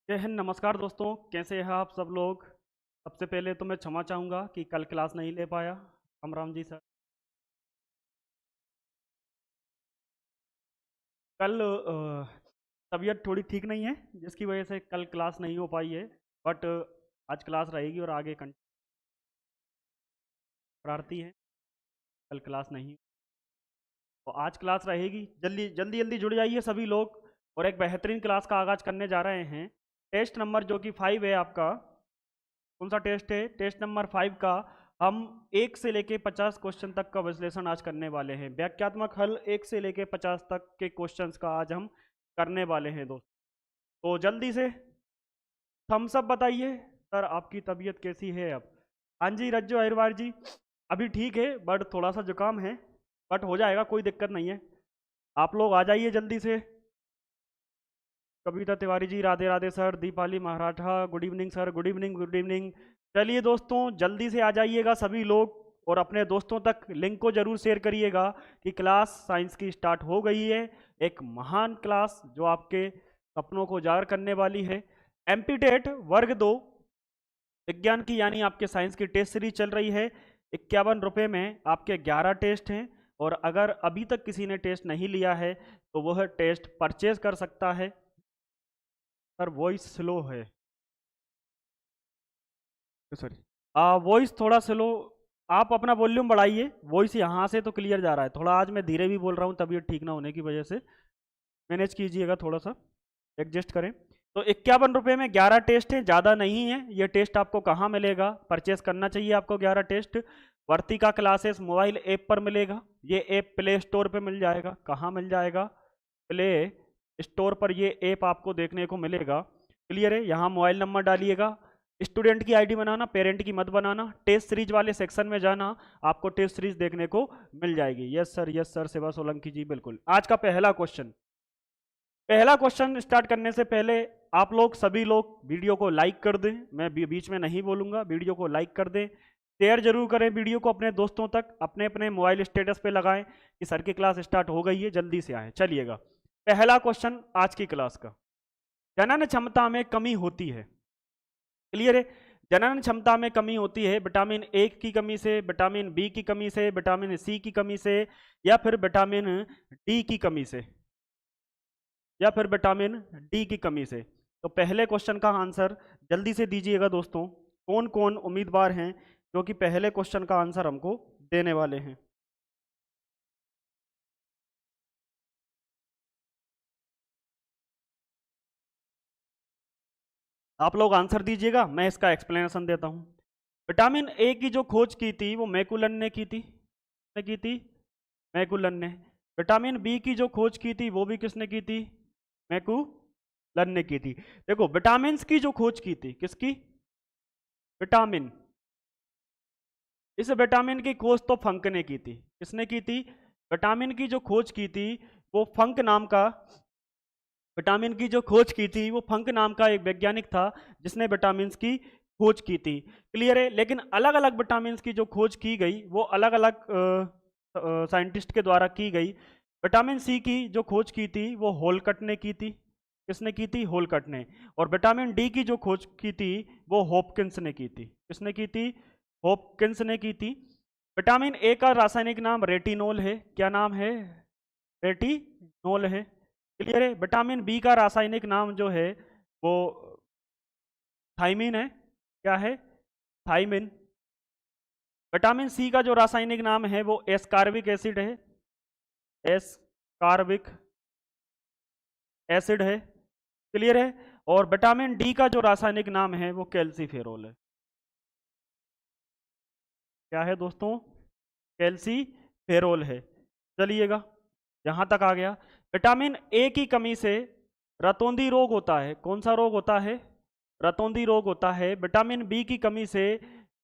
जय हिंद। नमस्कार दोस्तों, कैसे हैं आप सब लोग। सबसे पहले तो मैं क्षमा चाहूँगा कि कल क्लास नहीं ले पाया। राम राम जी सर। कल तबीयत थोड़ी ठीक नहीं है, जिसकी वजह से कल क्लास नहीं हो पाई है। बट आज क्लास रहेगी और आगे करारती है। कल क्लास नहीं, तो आज क्लास रहेगी। जल्दी जल्दी जल्दी जुड़ जाइए सभी लोग, और एक बेहतरीन क्लास का आगाज करने जा रहे हैं। टेस्ट नंबर जो कि 5 है आपका। कौन सा टेस्ट है? टेस्ट नंबर 5 का हम 1 से लेके 50 क्वेश्चन तक का विश्लेषण आज करने वाले हैं। व्याख्यात्मक हल 1 से लेके 50 तक के क्वेश्चंस का आज हम करने वाले हैं दोस्त। तो जल्दी से थम्स अप बताइए सर, आपकी तबीयत कैसी है अब? हाँ जी रज्जो अहिरवार जी, अभी ठीक है, बट थोड़ा सा जुकाम है, बट हो जाएगा, कोई दिक्कत नहीं है। आप लोग आ जाइए जल्दी से। Kavita Tiwari ji Radhe Radhe sir. Deepali Maratha good evening sir. Good evening good evening. चलिए दोस्तों, जल्दी से आ जाइएगा सभी लोग, और अपने दोस्तों तक लिंक को जरूर शेयर करिएगा कि क्लास साइंस की स्टार्ट हो गई है। एक महान क्लास जो आपके सपनों को उजागर करने वाली है। एमपी टेट वर्ग 2 विज्ञान की, यानी आपके साइंस की टेस्ट सीरीज चल रही है। 51 रुपये में आपके 11 टेस्ट हैं, और अगर अभी तक किसी ने टेस्ट नहीं लिया है तो वह टेस्ट परचेज कर सकता है। सर वॉइस स्लो है, सॉरी, वॉइस थोड़ा स्लो। आप अपना वॉल्यूम बढ़ाइए। वॉइस यहाँ से तो क्लियर जा रहा है, थोड़ा आज मैं धीरे भी बोल रहा हूँ तबीयत ठीक ना होने की वजह से। मैनेज कीजिएगा, थोड़ा सा एडजस्ट करें। तो 51 रुपये में 11 टेस्ट हैं, ज़्यादा नहीं है। ये टेस्ट आपको कहाँ मिलेगा? परचेस करना चाहिए आपको 11 टेस्ट। वर्तिका क्लासेस मोबाइल ऐप पर मिलेगा। ये ऐप प्ले स्टोर पे मिल जाएगा। कहाँ मिल जाएगा? प्ले स्टोर पर ये ऐप आपको देखने को मिलेगा। क्लियर है? यहाँ मोबाइल नंबर डालिएगा, स्टूडेंट की आईडी बनाना, पेरेंट की मत बनाना। टेस्ट सीरीज वाले सेक्शन में जाना, आपको टेस्ट सीरीज देखने को मिल जाएगी। यस सर शिवा सोलंकी जी, बिल्कुल। आज का पहला क्वेश्चन स्टार्ट करने से पहले आप लोग सभी लोग वीडियो को लाइक कर दें। मैं बीच में नहीं बोलूंगा, वीडियो को लाइक कर दें। शेयर जरूर करें वीडियो को अपने दोस्तों तक, अपने अपने मोबाइल स्टेटस पे लगाएं कि सर की क्लास स्टार्ट हो गई है, जल्दी से आए। चलिएगा, पहला क्वेश्चन आज की क्लास का। जनन क्षमता में कमी होती है। क्लियर है? जनन क्षमता में कमी होती है विटामिन ए की कमी से, विटामिन बी की कमी से, विटामिन सी की कमी से, या फिर विटामिन डी की कमी से, या फिर विटामिन डी की कमी से। तो पहले क्वेश्चन का आंसर जल्दी से दीजिएगा दोस्तों। कौन कौन उम्मीदवार हैं जो कि पहले क्वेश्चन का आंसर हमको देने वाले हैं? आप लोग आंसर दीजिएगा, मैं इसका एक्सप्लेनेशन देता हूं। विटामिन ए की जो खोज की थी वो मैकुलन ने की थी। किसने की थी? मैकुलन ने। विटामिन बी की जो खोज की थी वो भी किसने की थी? मैकुलन ने की थी। देखो, विटामिन की जो खोज की थी, किसकी? विटामिन। इस विटामिन की खोज तो फंक ने की थी। किसने की थी? विटामिन की जो खोज की थी वो फंक नाम का, विटामिन की जो खोज की थी वो फंक नाम का एक वैज्ञानिक था जिसने विटामिन की खोज की थी। क्लियर है? लेकिन अलग अलग विटामिन की जो खोज की गई वो अलग अलग साइंटिस्ट के द्वारा की गई। विटामिन सी की जो खोज की थी वो होलकट ने की थी। किसने की थी? होलकट ने। और विटामिन डी की जो खोज की थी वो हॉपकिंस ने की थी। किसने की थी? हॉपकिंस ने की थी। विटामिन ए का रासायनिक नाम रेटिनोल है। क्या नाम है? रेटिनोल है। क्लियर है? विटामिन बी का रासायनिक नाम जो है वो थाइमिन है। क्या है? थाइमिन। विटामिन सी का जो रासायनिक नाम है वो एस्कार्बिक एसिड है। एस्कार्बिक एसिड है। क्लियर है? और विटामिन डी का जो रासायनिक नाम है वो कैल्सीफेरोल है। क्या है दोस्तों? कैल्सीफेरोल है। चलिएगा, यहां तक आ गया। विटामिन ए की कमी से रतौंधी रोग होता है। कौन सा रोग होता है? रतौंधी रोग होता है। विटामिन बी की कमी से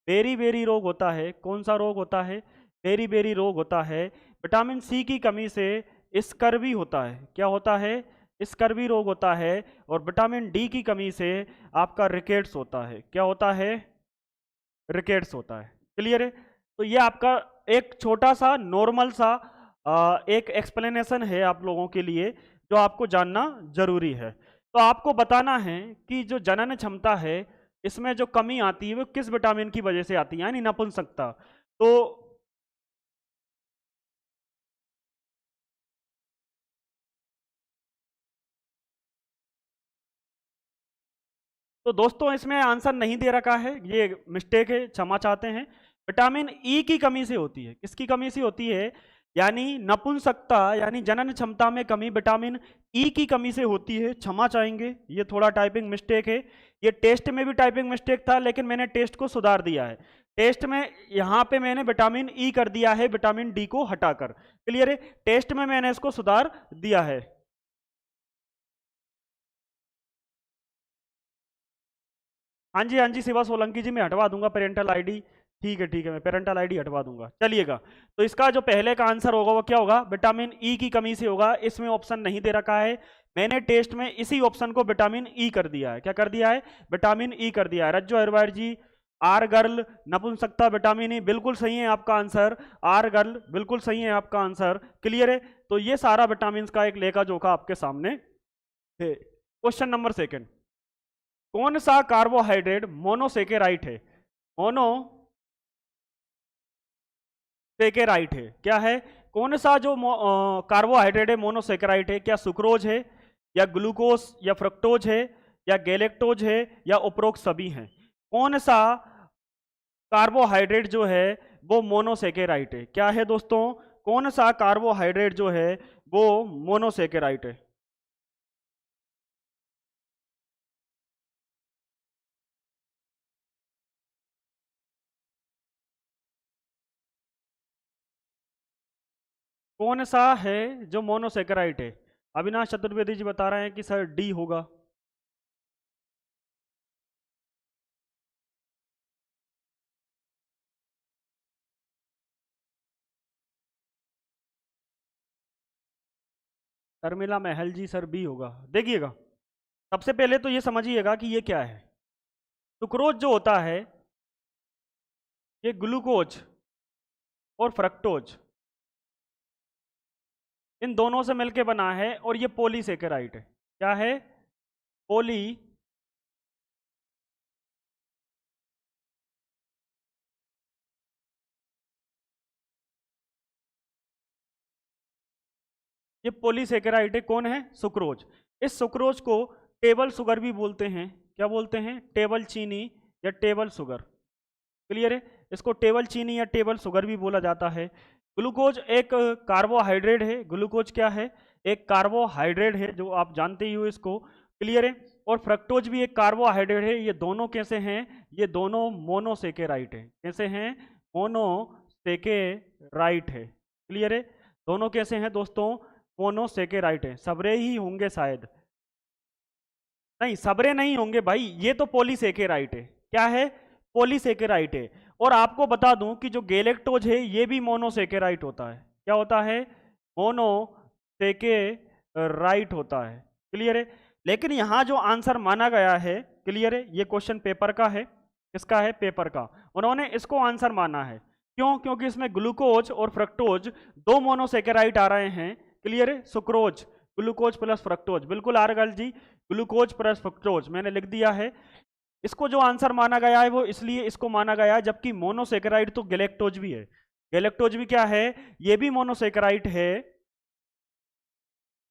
बेरी बेरी रोग होता है। कौन सा रोग होता है? बेरी बेरी रोग होता है। विटामिन सी की कमी से स्कर्वी होता है। क्या होता है? स्कर्वी रोग होता है। और विटामिन डी की कमी से आपका रिकेट्स होता है। क्या होता है? रिकेट्स होता है। क्लियर है? तो ये आपका एक छोटा सा नॉर्मल सा एक एक्सप्लेनेशन है आप लोगों के लिए जो आपको जानना जरूरी है। तो आपको बताना है कि जो जनन क्षमता है इसमें जो कमी आती है वो किस विटामिन की वजह से आती है, यानी नपुंसकता। तो दोस्तों इसमें आंसर नहीं दे रखा है, ये मिस्टेक है, क्षमा चाहते हैं। विटामिन ई की कमी से होती है। किसकी कमी से होती है? यानी नपुंसकता यानी जनन क्षमता में कमी विटामिन ई की कमी से होती है। क्षमा चाहेंगे, ये थोड़ा टाइपिंग मिस्टेक है। ये टेस्ट में भी टाइपिंग मिस्टेक था, लेकिन मैंने टेस्ट को सुधार दिया है। टेस्ट में यहाँ पे मैंने विटामिन ई कर दिया है विटामिन डी को हटाकर। क्लियर है? टेस्ट में मैंने इसको सुधार दिया है। हाँ जी शिवा सोलंकी जी, मैं हटवा दूंगा पेरेंटल आईडी। ठीक है, मैं पेरेंटल आईडी हटवा दूंगा। चलिएगा, तो इसका जो पहले का आंसर होगा वो क्या होगा? विटामिन ई की कमी से होगा। इसमें ऑप्शन नहीं दे रखा है, मैंने टेस्ट में इसी ऑप्शन को विटामिन ई कर दिया है। क्या कर दिया है? विटामिन ई कर दिया है। रज्जो अरवार जी, आर गर्ल नपुंसकता विटामिन ई, बिल्कुल सही है आपका आंसर। आर गर्ल बिल्कुल सही है आपका आंसर। क्लियर है? तो ये सारा विटामिन का एक लेखा जोखा आपके सामने है। क्वेश्चन नंबर सेकेंड, कौन सा कार्बोहाइड्रेट मोनोसेकेराइट है? मोनोसेकेराइट है। क्या है? कौन सा जो कार्बोहाइड्रेट है मोनोसेकेराइट है? क्या सुक्रोज है, या ग्लूकोज, या फ्रक्टोज है, या गैलेक्टोज है, या उपरोक्त सभी हैं? कौन सा कार्बोहाइड्रेट जो है वो मोनोसेकेराइट है? क्या है दोस्तों? कौन सा कार्बोहाइड्रेट जो है वो मोनोसेकेराइट है? कौन सा है जो मोनोसेकेराइट है? अविनाश चतुर्वेदी जी बता रहे हैं कि सर डी होगा। शर्मिला महल जी, सर बी होगा। देखिएगा, सबसे पहले तो ये समझिएगा कि ये क्या है। सुक्रोज जो होता है ये ग्लूकोज और फ्रक्टोज इन दोनों से मिलके बना है, और ये पॉलीसेकेराइड है। क्या है? पॉली ये पॉलीसेकेराइड है। कौन है? सुक्रोज। इस सुक्रोज को टेबल शुगर भी बोलते हैं। क्या बोलते हैं? टेबल चीनी या टेबल शुगर। क्लियर है? इसको टेबल चीनी या टेबल शुगर भी बोला जाता है। ग्लूकोज एक कार्बोहाइड्रेट है। ग्लूकोज क्या है? एक कार्बोहाइड्रेट है, जो आप जानते ही हो इसको। क्लियर है? और फ्रक्टोज भी एक कार्बोहाइड्रेट है। ये दोनों कैसे हैं? ये दोनों मोनोसेकेराइट है। कैसे हैं? मोनोसेकेराइट है। क्लियर है? दोनों कैसे हैं दोस्तों? मोनोसेकेराइट है। सबरे ही होंगे शायद, नहीं सबरे नहीं होंगे भाई, ये तो पॉलीसेकेराइट है। क्या है? पॉलीसेकेराइट है। और आपको बता दूं कि जो गैलेक्टोज है ये भी मोनोसेकेराइट होता है। क्या होता है? मोनोसेकेराइट होता है। क्लियर है? लेकिन यहां जो आंसर माना गया है, क्लियर है, ये क्वेश्चन पेपर का है। किसका है? पेपर का। उन्होंने इसको आंसर माना है। क्यों? क्योंकि इसमें ग्लूकोज और फ्रक्टोज दो मोनोसेकेराइट आ रहे हैं। क्लियर है? सुक्रोज, ग्लूकोज प्लस फ्रक्टोज, बिल्कुल आर्गल जी, ग्लूकोज प्लस फ्रक्टोज मैंने लिख दिया है। इसको जो आंसर माना गया है वो इसलिए इसको माना गया है, जबकि मोनोसेकेराइड तो गैलेक्टोज भी है। गैलेक्टोज भी क्या है? ये भी मोनोसेकेराइड है।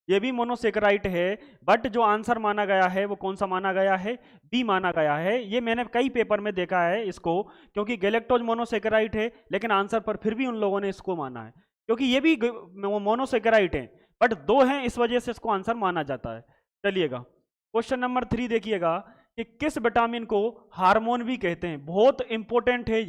ये भी मोनोसेकेराइड है। बट जो आंसर माना गया है वो कौन सा माना गया है? बी माना गया है। ये मैंने कई पेपर में देखा है इसको, क्योंकि गैलेक्टोज मोनोसेकेराइड है, लेकिन आंसर पर फिर भी उन लोगों ने इसको माना है, क्योंकि ये भी मोनोसेकेराइड है, बट दो हैं, इस वजह से इसको आंसर माना जाता है। चलिएगा, क्वेश्चन नंबर 3 देखिएगा कि किस विटामिन को हार्मोन भी कहते हैं। बहुत इंपॉर्टेंट है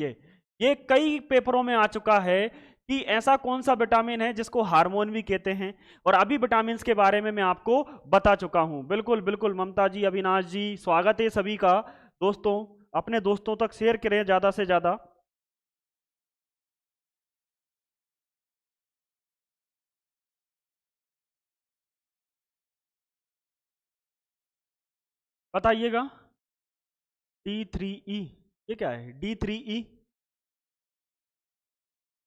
ये कई पेपरों में आ चुका है कि ऐसा कौन सा विटामिन है जिसको हार्मोन भी कहते हैं, और अभी विटामिन के बारे में मैं आपको बता चुका हूं। बिल्कुल बिल्कुल ममता जी, अविनाश जी, स्वागत है सभी का। दोस्तों, अपने दोस्तों तक शेयर करें ज्यादा से ज्यादा। बताइएगा। D3E, ये क्या है? D3E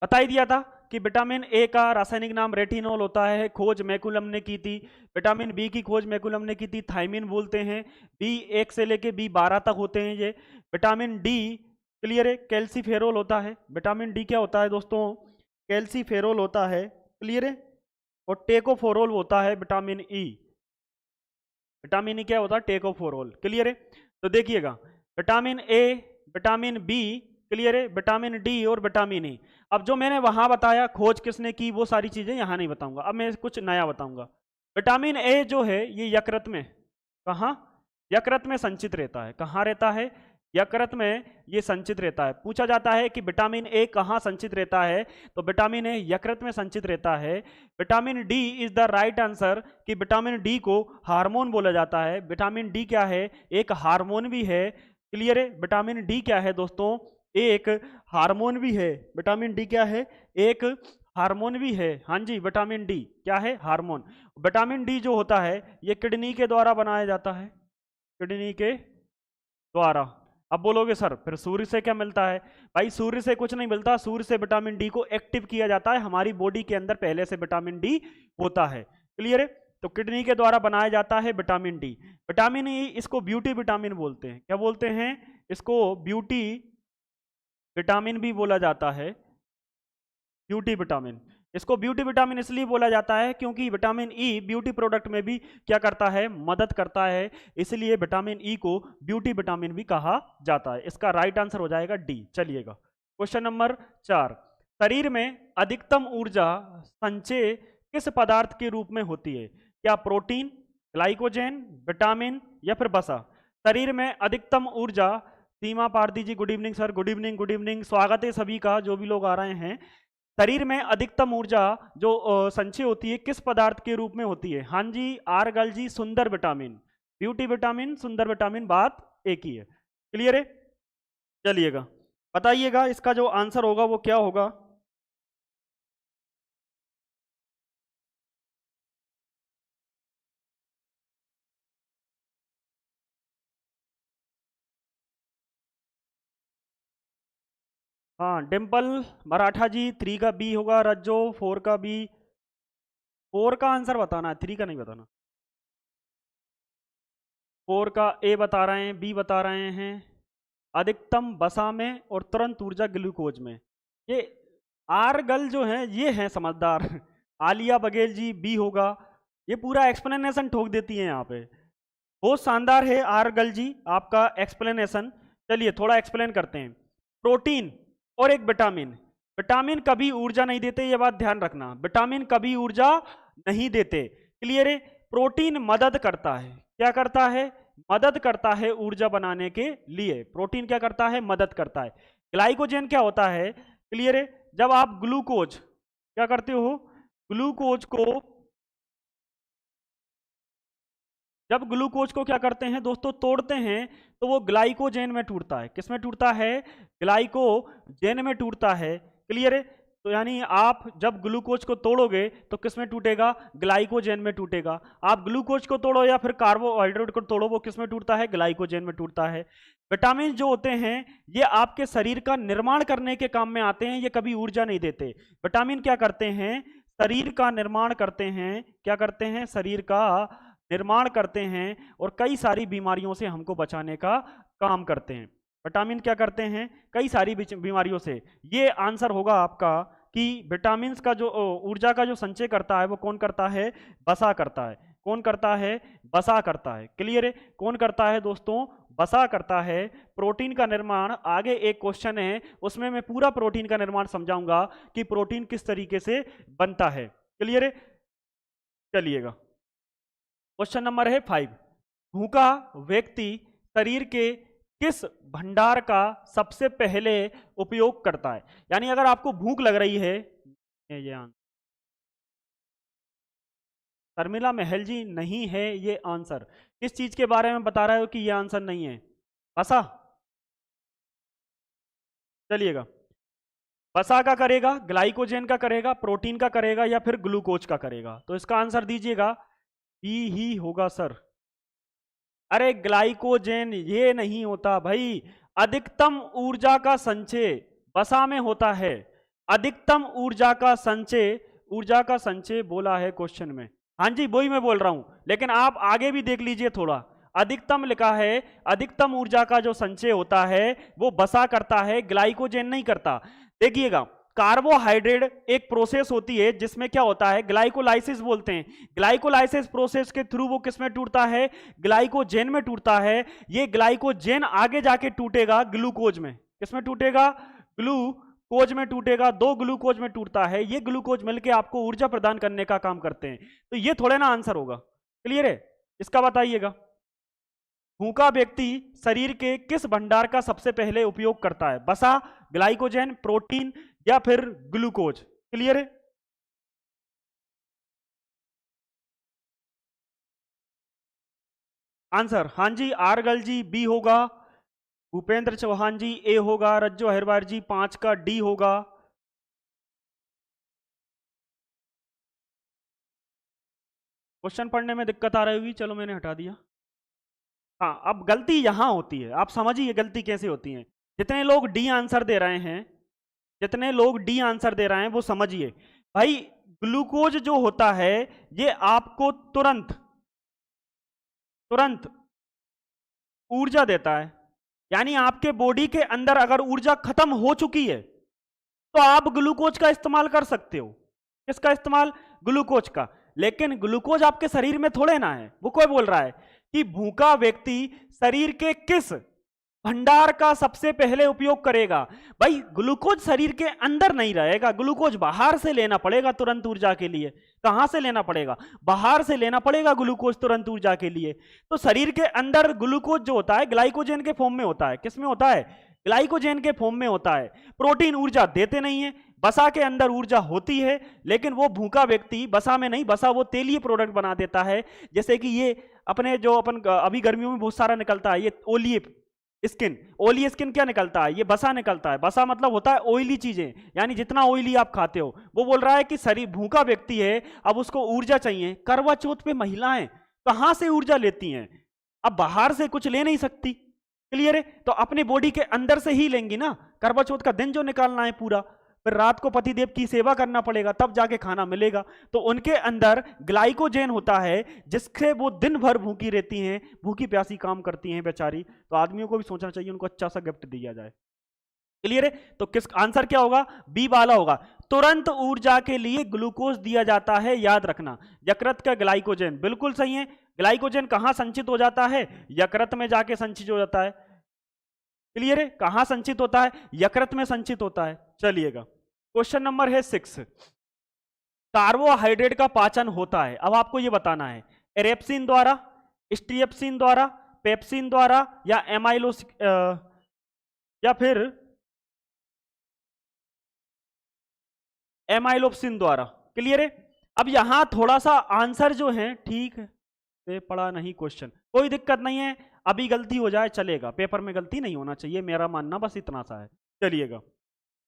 बता ही दिया था। कि विटामिन ए का रासायनिक नाम रेटिनॉल होता है, खोज मैकुलम ने की थी। विटामिन बी की खोज मैकुलम ने की थी, थायमिन बोलते हैं। B1 से लेके B12 तक होते हैं ये। विटामिन डी क्लियर है, कैल्सीफेरोल होता है। विटामिन डी क्या होता है दोस्तों? कैल्सीफेरोल होता है, क्लियर है। और टेकोफोरोल होता है विटामिन ई। विटामिन ई क्या होता है? टेकोफोरोल, क्लियर है। तो देखिएगा, vitamin A, vitamin B, clear है, विटामिन डी और विटामिन ई। अब जो मैंने वहां बताया खोज किसने की, वो सारी चीजें यहां नहीं बताऊंगा। अब मैं कुछ नया बताऊंगा। विटामिन ए जो है ये यकृत में, कहाँ? यकृत में संचित रहता है। कहाँ रहता है? यकृत में ये संचित रहता है। पूछा जाता है कि विटामिन ए कहाँ संचित रहता है, तो विटामिन ए यकृत में संचित रहता है। Vitamin D is the right answer, कि विटामिन डी को हार्मोन बोला जाता है। विटामिन डी क्या है? एक हार्मोन भी है, क्लियर है। विटामिन डी क्या है दोस्तों? एक हार्मोन भी है। विटामिन डी क्या है? एक हार्मोन भी है। हाँ जी, विटामिन डी क्या है? हार्मोन। विटामिन डी जो होता है ये किडनी के द्वारा बनाया जाता है, किडनी के द्वारा। अब बोलोगे सर फिर सूर्य से क्या मिलता है? भाई सूर्य से कुछ नहीं मिलता, सूर्य से विटामिन डी को एक्टिव किया जाता है। हमारी बॉडी के अंदर पहले से विटामिन डी होता है, क्लियर है। तो किडनी के द्वारा बनाया जाता है विटामिन डी। विटामिन ई, इसको ब्यूटी विटामिन बोलते हैं। क्या बोलते हैं? इसको ब्यूटी विटामिन भी बोला जाता है, ब्यूटी विटामिन। इसको ब्यूटी विटामिन इसलिए बोला जाता है क्योंकि विटामिन ई ब्यूटी प्रोडक्ट में भी क्या करता है? मदद करता है। इसलिए विटामिन ई को ब्यूटी विटामिन भी कहा जाता है। इसका राइट आंसर हो जाएगा डी। चलिएगा क्वेश्चन नंबर 4। शरीर में अधिकतम ऊर्जा संचय किस पदार्थ के रूप में होती है? क्या प्रोटीन, ग्लाइकोजन, विटामिन या फिर वसा? शरीर में अधिकतम ऊर्जा, Seema Pardi ji good evening sir, good evening, good evening, स्वागत है सभी का जो भी लोग आ रहे हैं। शरीर में अधिकतम ऊर्जा जो संचय होती है किस पदार्थ के रूप में होती है? हाँ जी आरगल जी, सुंदर विटामिन, ब्यूटी विटामिन, सुंदर विटामिन, बात एक ही है, क्लियर है। चलिएगा बताइएगा इसका जो आंसर होगा वो क्या होगा। हाँ डिम्पल मराठा जी, 3 का बी होगा। रज्जो 4 का बी, 4 का आंसर बताना है, 3 का नहीं बताना। 4 का ए बता रहे हैं, बी बता रहे हैं। अधिकतम वसा में और तुरंत ऊर्जा ग्लूकोज में। ये आरगल जो है ये है समझदार। आलिया बघेल जी, बी होगा। ये पूरा एक्सप्लेनेशन ठोक देती है यहाँ पे। बहुत शानदार है आरगल जी आपका एक्सप्लेनेशन। चलिए थोड़ा एक्सप्लेन करते हैं। प्रोटीन और एक विटामिन, विटामिन कभी ऊर्जा नहीं देते, ये बात ध्यान रखना। विटामिन कभी ऊर्जा नहीं देते, क्लियर है। प्रोटीन मदद करता है, क्या करता है? मदद करता है ऊर्जा बनाने के लिए। प्रोटीन क्या करता है? मदद करता है। ग्लाइकोजन क्या होता है? क्लियर है। जब आप ग्लूकोज क्या करते हो? ग्लूकोज को, जब ग्लूकोज को क्या करते हैं दोस्तों? तोड़ते हैं, तो वो ग्लाइकोजेन में टूटता है। किस में टूटता है? ग्लाइकोजेन में टूटता है, क्लियर है। तो यानी आप जब ग्लूकोज को तोड़ोगे तो किस में टूटेगा? ग्लाइकोजेन में टूटेगा। आप ग्लूकोज को तोड़ो या फिर कार्बोहाइड्रेट को तोड़ो, वो किस में टूटता है? ग्लाइकोजेन में टूटता है। विटामिन जो होते हैं ये आपके शरीर का निर्माण करने के काम में आते हैं, ये कभी ऊर्जा नहीं देते। विटामिन क्या करते हैं? शरीर का निर्माण करते हैं। क्या करते हैं? शरीर का निर्माण करते हैं और कई सारी बीमारियों से हमको बचाने का काम करते हैं। विटामिन क्या करते हैं? कई सारी बीमारियों से। ये आंसर होगा आपका कि विटामिन का जो ऊर्जा का जो संचय करता है वो कौन करता है? वसा करता है। कौन करता है? वसा करता है, क्लियर है। कौन करता है दोस्तों? वसा करता है। प्रोटीन का निर्माण, आगे एक क्वेश्चन है उसमें मैं पूरा प्रोटीन का निर्माण समझाऊंगा कि प्रोटीन किस तरीके से बनता है, क्लियर है। चलिएगा क्वेश्चन नंबर है 5। भूखा व्यक्ति शरीर के किस भंडार का सबसे पहले उपयोग करता है? यानी अगर आपको भूख लग रही है, ये आंसर शर्मिला महल जी नहीं है ये आंसर। किस चीज के बारे में बता रहे हो कि ये आंसर नहीं है? वसा। चलिएगा वसा का करेगा, ग्लाइकोजन का करेगा, प्रोटीन का करेगा या फिर ग्लूकोज का करेगा? तो इसका आंसर दीजिएगा। बी ही होगा सर। अरे ग्लाइकोजन ये नहीं होता भाई। अधिकतम ऊर्जा का संचय वसा में होता है। अधिकतम ऊर्जा का संचय बोला है क्वेश्चन में। हाँ जी, वही मैं बोल रहा हूं, लेकिन आप आगे भी देख लीजिए थोड़ा। अधिकतम लिखा है, अधिकतम ऊर्जा का जो संचय होता है वो वसा करता है, ग्लाइकोजेन नहीं करता। देखिएगा, कार्बोहाइड्रेट एक प्रोसेस होती है जिसमें क्या होता है, ग्लाइकोलाइसिस बोलते हैं। ग्लाइकोलाइसिस प्रोसेस के थ्रू वो किस में टूटता है, ग्लाइकोजेन में टूटता है। ये ग्लाइकोजेन आगे जाके टूटेगा ग्लूकोज में। किसमें टूटेगा, ग्लूकोज में टूटेगा। दो ग्लूकोज में टूटता है, ये ग्लूकोज मिलके आपको ऊर्जा प्रदान करने का काम करते हैं। तो ये थोड़े ना आंसर होगा, क्लियर है? इसका बताइएगा, भूखा व्यक्ति शरीर के किस भंडार का सबसे पहले उपयोग करता है, वसा, ग्लाइकोजेन, प्रोटीन या फिर ग्लूकोज? क्लियर है? आंसर, हाँ जी, आरगल जी बी होगा, भूपेंद्र चौहान जी ए होगा, रज्जो अहिरवार जी 5 का डी होगा। क्वेश्चन पढ़ने में दिक्कत आ रही होगी, चलो मैंने हटा दिया। हाँ, अब गलती यहां होती है, आप समझिए गलती कैसे होती है। जितने लोग डी आंसर दे रहे हैं, जितने लोग डी आंसर दे रहे हैं वो समझिए भाई, ग्लूकोज जो होता है ये आपको तुरंत तुरंत ऊर्जा देता है। यानी आपके बॉडी के अंदर अगर ऊर्जा खत्म हो चुकी है तो आप ग्लूकोज का इस्तेमाल कर सकते हो। किसका इस्तेमाल, ग्लूकोज का। लेकिन ग्लूकोज आपके शरीर में थोड़े ना है। वो कोई बोल रहा है कि भूखा व्यक्ति शरीर के किस भंडार का सबसे पहले उपयोग करेगा। भाई ग्लूकोज शरीर के अंदर नहीं रहेगा, ग्लूकोज बाहर से लेना पड़ेगा तुरंत ऊर्जा के लिए। कहां से लेना पड़ेगा, बाहर से लेना पड़ेगा ग्लूकोज तुरंत ऊर्जा के लिए। तो शरीर के अंदर ग्लूकोज जो होता है ग्लाइकोजेन के फॉर्म में होता है। किस में होता है, ग्लाइकोजेन के फॉर्म में होता है। प्रोटीन ऊर्जा देते नहीं है, वसा के अंदर ऊर्जा होती है, लेकिन वो भूखा व्यक्ति वसा में नहीं, वसा वो तेलीय प्रोडक्ट बना देता है। जैसे कि ये अपने जो अपन अभी गर्मियों में बहुत सारा निकलता है, ये ओलिए स्किन, ऑयली स्किन क्या निकलता है, ये बसा निकलता है। बसा मतलब होता है ऑयली चीजें, यानी जितना ऑयली आप खाते हो। वो बोल रहा है कि शरीर भूखा व्यक्ति है, अब उसको ऊर्जा चाहिए। करवा चौथ पे महिलाएं कहां से ऊर्जा लेती हैं, अब बाहर से कुछ ले नहीं सकती। क्लियर है? तो अपने बॉडी के अंदर से ही लेंगी ना। करवा चौथ का दिन जो निकालना है पूरा, फिर रात को पतिदेव की सेवा करना पड़ेगा, तब जाके खाना मिलेगा। तो उनके अंदर ग्लाइकोजेन होता है जिससे वो दिन भर भूखी रहती हैं, भूखी प्यासी काम करती हैं बेचारी। तो आदमियों को भी सोचना चाहिए उनको अच्छा सा गिफ्ट दिया जाए। क्लियर है? तो किस आंसर क्या होगा, बी वाला होगा। तुरंत ऊर्जा के लिए ग्लूकोज दिया जाता है, याद रखना। यकृत का ग्लाइकोजेन बिल्कुल सही है। ग्लाइकोजेन कहां संचित हो जाता है, यकृत में जाके संचित हो जाता है। क्लियर है? कहां संचित होता है, यकृत में संचित होता है। चलिएगा, क्वेश्चन नंबर है 6। कार्बोहाइड्रेट का पाचन होता है, अब आपको यह बताना है, एरेप्सिन द्वारा, स्ट्रिएप्सिन द्वारा, पेप्सिन द्वारा या एमाइलोस या फिर एमाइलोप्सिन द्वारा। क्लियर है? अब यहां थोड़ा सा आंसर जो है ठीक है, पढ़ा नहीं क्वेश्चन, कोई दिक्कत नहीं है, अभी गलती हो जाए चलेगा, पेपर में गलती नहीं होना चाहिए, मेरा मानना बस इतना सा है। चलिएगा,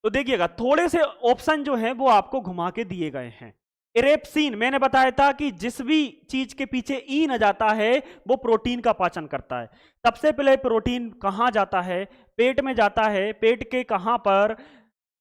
तो देखिएगा थोड़े से ऑप्शन जो है वो आपको घुमा के दिए गए हैं। एरेप्सिन, मैंने बताया था कि जिस भी चीज के पीछे ई न जाता है वो प्रोटीन का पाचन करता है। सबसे पहले प्रोटीन कहां जाता है, पेट में जाता है। पेट के कहां पर,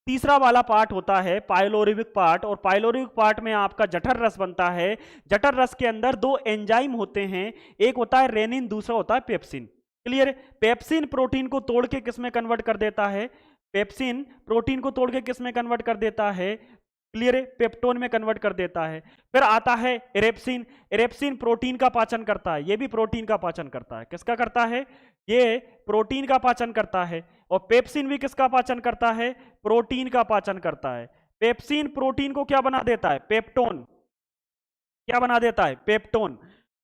तीसरा वाला पार्ट होता है पाइलोरिक पार्ट, और पाइलोरिक पार्ट में आपका जठर रस बनता है। जठर रस के अंदर दो एंजाइम होते हैं, एक होता है रेनिन, दूसरा होता है पेप्सिन। क्लियर? पेप्सिन प्रोटीन को तोड़ के किस में कन्वर्ट कर देता है, पेप्सिन प्रोटीन को तोड़ के किस में कन्वर्ट कर देता है, क्लियर है, पेप्टोन में कन्वर्ट कर देता है। फिर आता है एरेप्सिन, एरेप्सिन प्रोटीन का पाचन करता है, ये भी प्रोटीन का पाचन करता है। किसका करता है, ये प्रोटीन का पाचन करता है। और पेप्सिन भी किसका पाचन करता है, प्रोटीन का पाचन करता है। पेप्सिन प्रोटीन को क्या बना देता है, पेप्टोन, क्या बना देता है, पेप्टोन।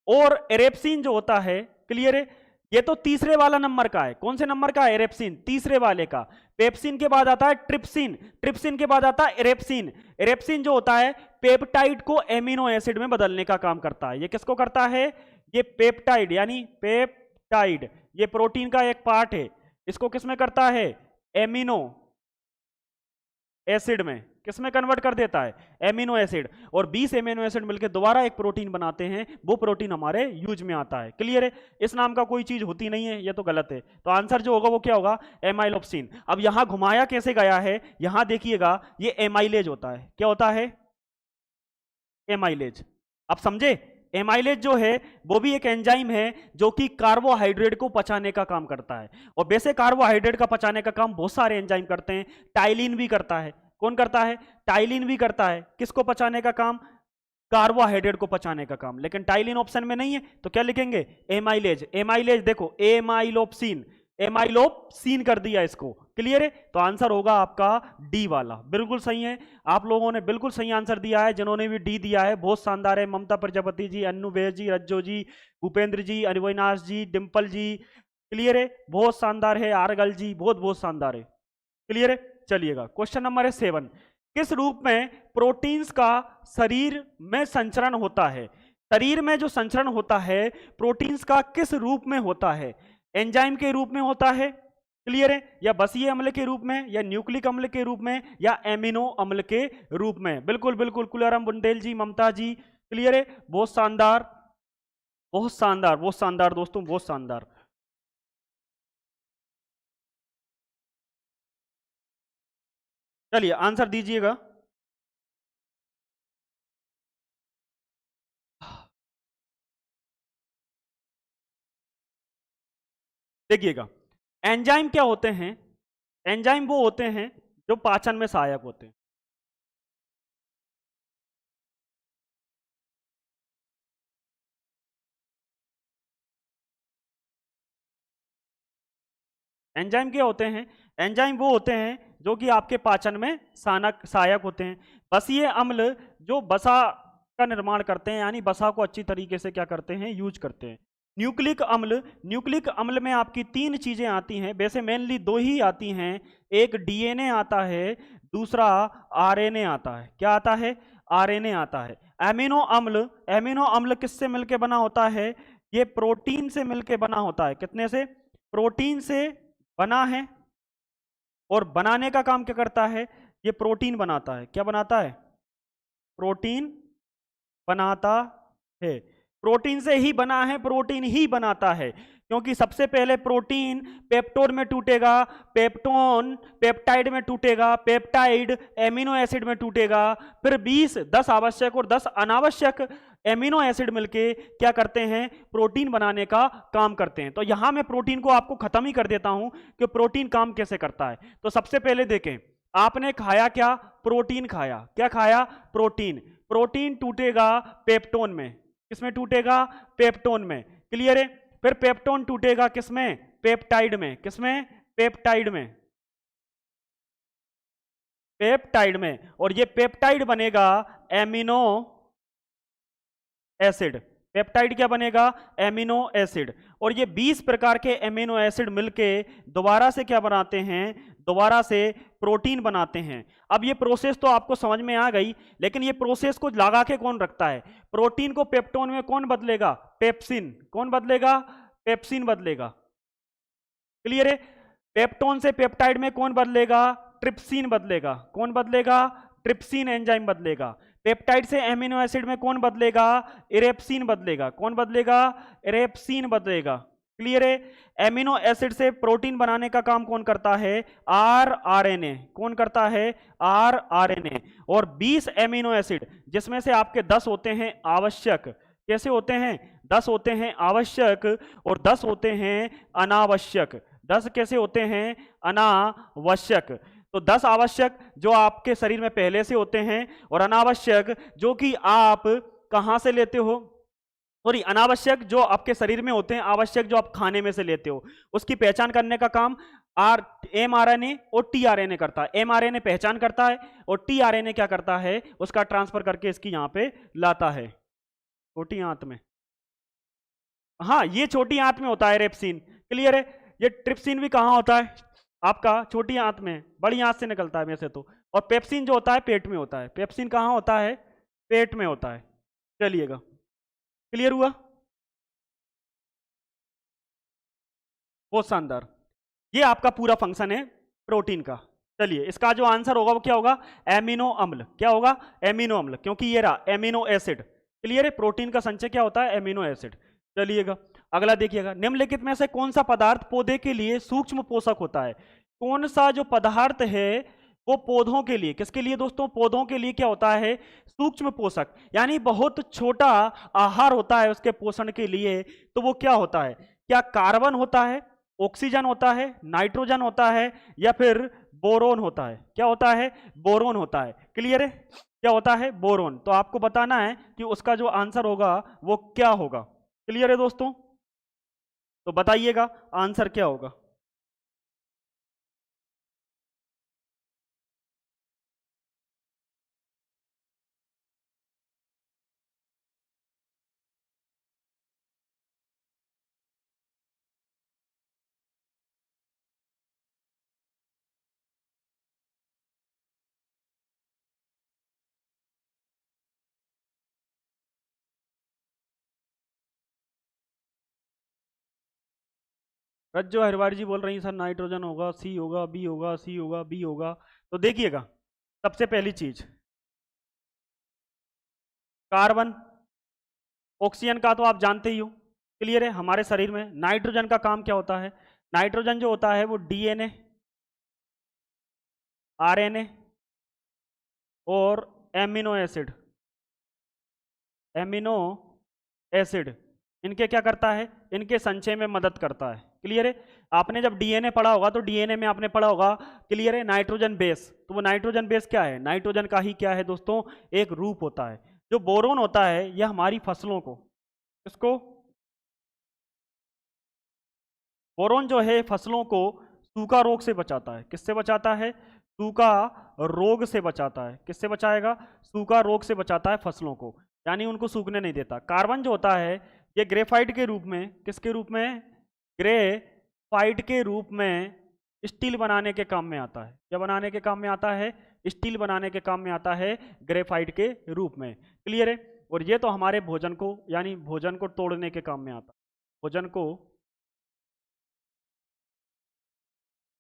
और एरेप्सिन जो होता है, क्लियर है, ये तो तीसरे वाला नंबर का है। कौन से नंबर का है, एरेप्सिन, तीसरे वाले का। पेप्सिन के बाद आता है ट्रिप्सिन, ट्रिप्सिन के बाद आता है एरेप्सिन। एरेप्सिन जो होता है पेप्टाइड को एमिनो एसिड में बदलने का काम करता है। ये किसको करता है, ये पेप्टाइड, यानी पेप्टाइड ये प्रोटीन का एक पार्ट है, इसको किस में करता है, एमिनो एसिड में। किसमें कन्वर्ट कर देता है, एमिनो एसिड, और 20 एमिनो एसिड मिलकर दोबारा एक प्रोटीन बनाते हैं, वो प्रोटीन हमारे यूज में आता है। क्लियर है? इस नाम का कोई चीज होती नहीं है, ये तो गलत है। तो आंसर जो होगा वो क्या होगा, एमाइलोप्सिन। अब यहां घुमाया कैसे गया है, यहां देखिएगा, ये एमाइलेज होता है। क्या होता है, एमाइलेज। आप समझे? एमाइलेज जो है वो भी एक एंजाइम है जो कि कार्बोहाइड्रेट को पचाने का काम करता है। और वैसे कार्बोहाइड्रेट का पचाने का काम बहुत सारे एंजाइम करते हैं, टाइलिन भी करता है। कौन करता है, टाइलिन भी करता है। किसको पचाने का काम, कार्बोहाइड्रेट को पचाने का काम। लेकिन टाइलिन ऑप्शन में नहीं है, तो क्या लिखेंगे, एमाइलेज। एमाइलेज देखो, एमाइलोप्सिन, एमाइलोप्सिन कर दिया इसको। क्लियर है? तो आंसर होगा आपका डी वाला, बिल्कुल सही है। आप लोगों ने बिल्कुल सही आंसर दिया है, जिन्होंने भी डी दिया है बहुत शानदार है। ममता प्रजापति जी, अन्नू बेज जी, रज्जो जी, भूपेंद्र जी, अविनाश जी, डिम्पल जी, क्लियर है, बहुत शानदार है। आरगल जी, बहुत बहुत शानदार है। क्लियर है? चलिएगा, क्वेश्चन नंबर है 7। किस रूप में प्रोटीन्स का शरीर में संचरण होता है? शरीर में जो संचरण होता है प्रोटीन्स का किस रूप में होता है? एंजाइम के रूप में होता है, क्लियर है, या बसीय अम्ल के रूप में, या न्यूक्लिक अम्ल के रूप में, या एमिनो अम्ल के रूप में? बिल्कुल बिल्कुल, कुलाराम बुंदेल जी, ममता जी, क्लियर है, बहुत शानदार, बहुत शानदार, बहुत शानदार दोस्तों, बहुत शानदार। चलिए आंसर दीजिएगा। देखिएगा, एंजाइम क्या होते हैं, एंजाइम वो होते हैं जो पाचन में सहायक होते हैं। एंजाइम क्या होते हैं, एंजाइम वो होते हैं जो कि आपके पाचन में सहायक होते हैं। बसीय अम्ल जो वसा का निर्माण करते हैं, यानी वसा को अच्छी तरीके से क्या करते हैं, यूज करते हैं। न्यूक्लिक अम्ल, न्यूक्लिक अम्ल में आपकी 3 चीजें आती हैं, वैसे मेनली 2 ही आती हैं। एक डीएनए आता है, दूसरा आरएनए आता है। क्या आता है, आरएनए आता है। एमिनो अम्ल, एमिनो अम्ल किससे मिलके बना होता है, ये प्रोटीन से मिलके बना होता है। कितने से, प्रोटीन से बना है, और बनाने का काम क्या करता है, ये प्रोटीन बनाता है। क्या बनाता है, प्रोटीन बनाता है। प्रोटीन से ही बना है, प्रोटीन ही बनाता है, क्योंकि सबसे पहले प्रोटीन पेप्टोन में टूटेगा, पेप्टोन पेप्टाइड में टूटेगा, पेप्टाइड एमिनो एसिड में टूटेगा, फिर 10 आवश्यक और 10 अनावश्यक एमिनो एसिड मिलके क्या करते हैं, प्रोटीन बनाने का काम करते हैं। तो यहां मैं प्रोटीन को आपको खत्म ही कर देता हूं कि प्रोटीन काम कैसे करता है। तो सबसे पहले देखें, आपने खाया क्या, प्रोटीन खाया। क्या खाया, प्रोटीन। प्रोटीन टूटेगा पेप्टोन में, किसमें टूटेगा, पेप्टोन में। क्लियर है? फिर पेप्टोन टूटेगा किसमें, पेप्टाइड में। किसमें, पेप्टाइड में, पेप्टाइड में। और ये पेप्टाइड बनेगा एमिनो एसिड। पेप्टाइड क्या बनेगा, एमिनो एसिड। और ये 20 प्रकार के एमिनो एसिड मिलके दोबारा से क्या बनाते हैं, दोबारा से प्रोटीन बनाते हैं। अब ये प्रोसेस तो आपको समझ में आ गई, लेकिन ये प्रोसेस को लगा के कौन रखता है, प्रोटीन को पेप्टोन में कौन बदलेगा, पेप्सिन। कौन बदलेगा, पेप्सिन बदलेगा। क्लियर है? पेप्टोन से पेप्टाइड में कौन बदलेगा, ट्रिप्सिन बदलेगा। कौन बदलेगा, ट्रिप्सिन एंजाइम बदलेगा। पेप्टाइड से एमिनो एसिड में कौन बदलेगा, इरेप्सिन बदलेगा। कौन बदलेगा, इरेप्सिन बदलेगा। क्लियर है? एमिनो एसिड से प्रोटीन बनाने का काम कौन करता है, आरएनए। कौन करता है, आरएनए। और 20 एमिनो एसिड, जिसमें से आपके 10 होते हैं आवश्यक। कैसे होते हैं, 10 होते हैं आवश्यक और 10 होते हैं अनावश्यक। 10 कैसे होते हैं, अनावश्यक। तो 10 आवश्यक जो आपके शरीर में पहले से होते हैं, और अनावश्यक जो कि आप कहां से लेते हो, सॉरी, अनावश्यक जो आपके शरीर में होते हैं, आवश्यक जो आप खाने में से लेते हो। उसकी पहचान करने का काम एमआरएनए और टीआरएनए करता है। एमआरएनए पहचान करता है और टीआरएनए क्या करता है, उसका ट्रांसफर करके इसकी यहां पे लाता है, छोटी आंत में। हाँ, ये छोटी आंत में होता है रेप्सिन। क्लियर है? ये ट्रिप्सिन भी कहाँ होता है, आपका छोटी आंत में, बड़ी आंत से निकलता है वैसे तो। और पेप्सिन जो होता है पेट में होता है। पेप्सिन कहाँ होता है, पेट में होता है। चलिएगा, क्लियर हुआ, बहुत शानदार। ये आपका पूरा फंक्शन है प्रोटीन का। चलिए इसका जो आंसर होगा वो क्या होगा, एमिनो अम्ल। क्या होगा, एमिनो अम्ल, क्योंकि ये रहा एमिनो एसिड। क्लियर है, प्रोटीन का संचय क्या होता है, एमिनो एसिड। चलिएगा अगला देखिएगा, निम्नलिखित में से कौन सा पदार्थ पौधे के लिए सूक्ष्म पोषक होता है। कौन सा जो पदार्थ है वो पौधों के लिए, किसके लिए दोस्तों, पौधों के लिए क्या होता है, सूक्ष्म पोषक, यानी बहुत छोटा आहार होता है उसके पोषण के लिए। तो वो क्या होता है, क्या कार्बन होता है, ऑक्सीजन होता है, नाइट्रोजन होता है, या फिर बोरोन होता है। क्या होता है, बोरोन होता है। क्लियर है, क्या होता है, बोरोन। तो आपको बताना है कि उसका जो आंसर होगा वो क्या होगा। क्लियर है दोस्तों, तो बताइएगा आंसर क्या होगा। रज्जो हरवारी जी बोल रही हैं सर नाइट्रोजन होगा, सी होगा, बी होगा, सी होगा, बी होगा। तो देखिएगा, सबसे पहली चीज कार्बन, ऑक्सीजन का तो आप जानते ही हो। क्लियर है, हमारे शरीर में नाइट्रोजन का काम क्या होता है, नाइट्रोजन जो होता है वो डीएनए, आरएनए और एमिनो एसिड, एमिनो एसिड, इनके क्या करता है, इनके संचय में मदद करता है। क्लियर है, आपने जब डीएनए पढ़ा होगा तो डीएनए में आपने पढ़ा होगा, क्लियर है, नाइट्रोजन बेस। तो वो नाइट्रोजन बेस क्या है, नाइट्रोजन का ही क्या है दोस्तों, एक रूप होता है। जो बोरोन होता है यह हमारी फसलों को, इसको बोरोन जो है फसलों को सूखा रोग से बचाता है। किससे बचाता है, सूखा रोग से बचाता है। किससे बचाएगा, सूखा रोग से बचाता है फसलों को, यानी उनको सूखने नहीं देता। कार्बन जो होता है ये ग्रेफाइट के रूप में, किसके रूप में, ग्रेफाइट के रूप में स्टील बनाने के काम में आता है। क्या बनाने के काम में आता है, स्टील बनाने के काम में आता है ग्रेफाइट के रूप में। क्लियर है, और ये तो हमारे भोजन को, यानी भोजन को तोड़ने के काम में आता है, भोजन को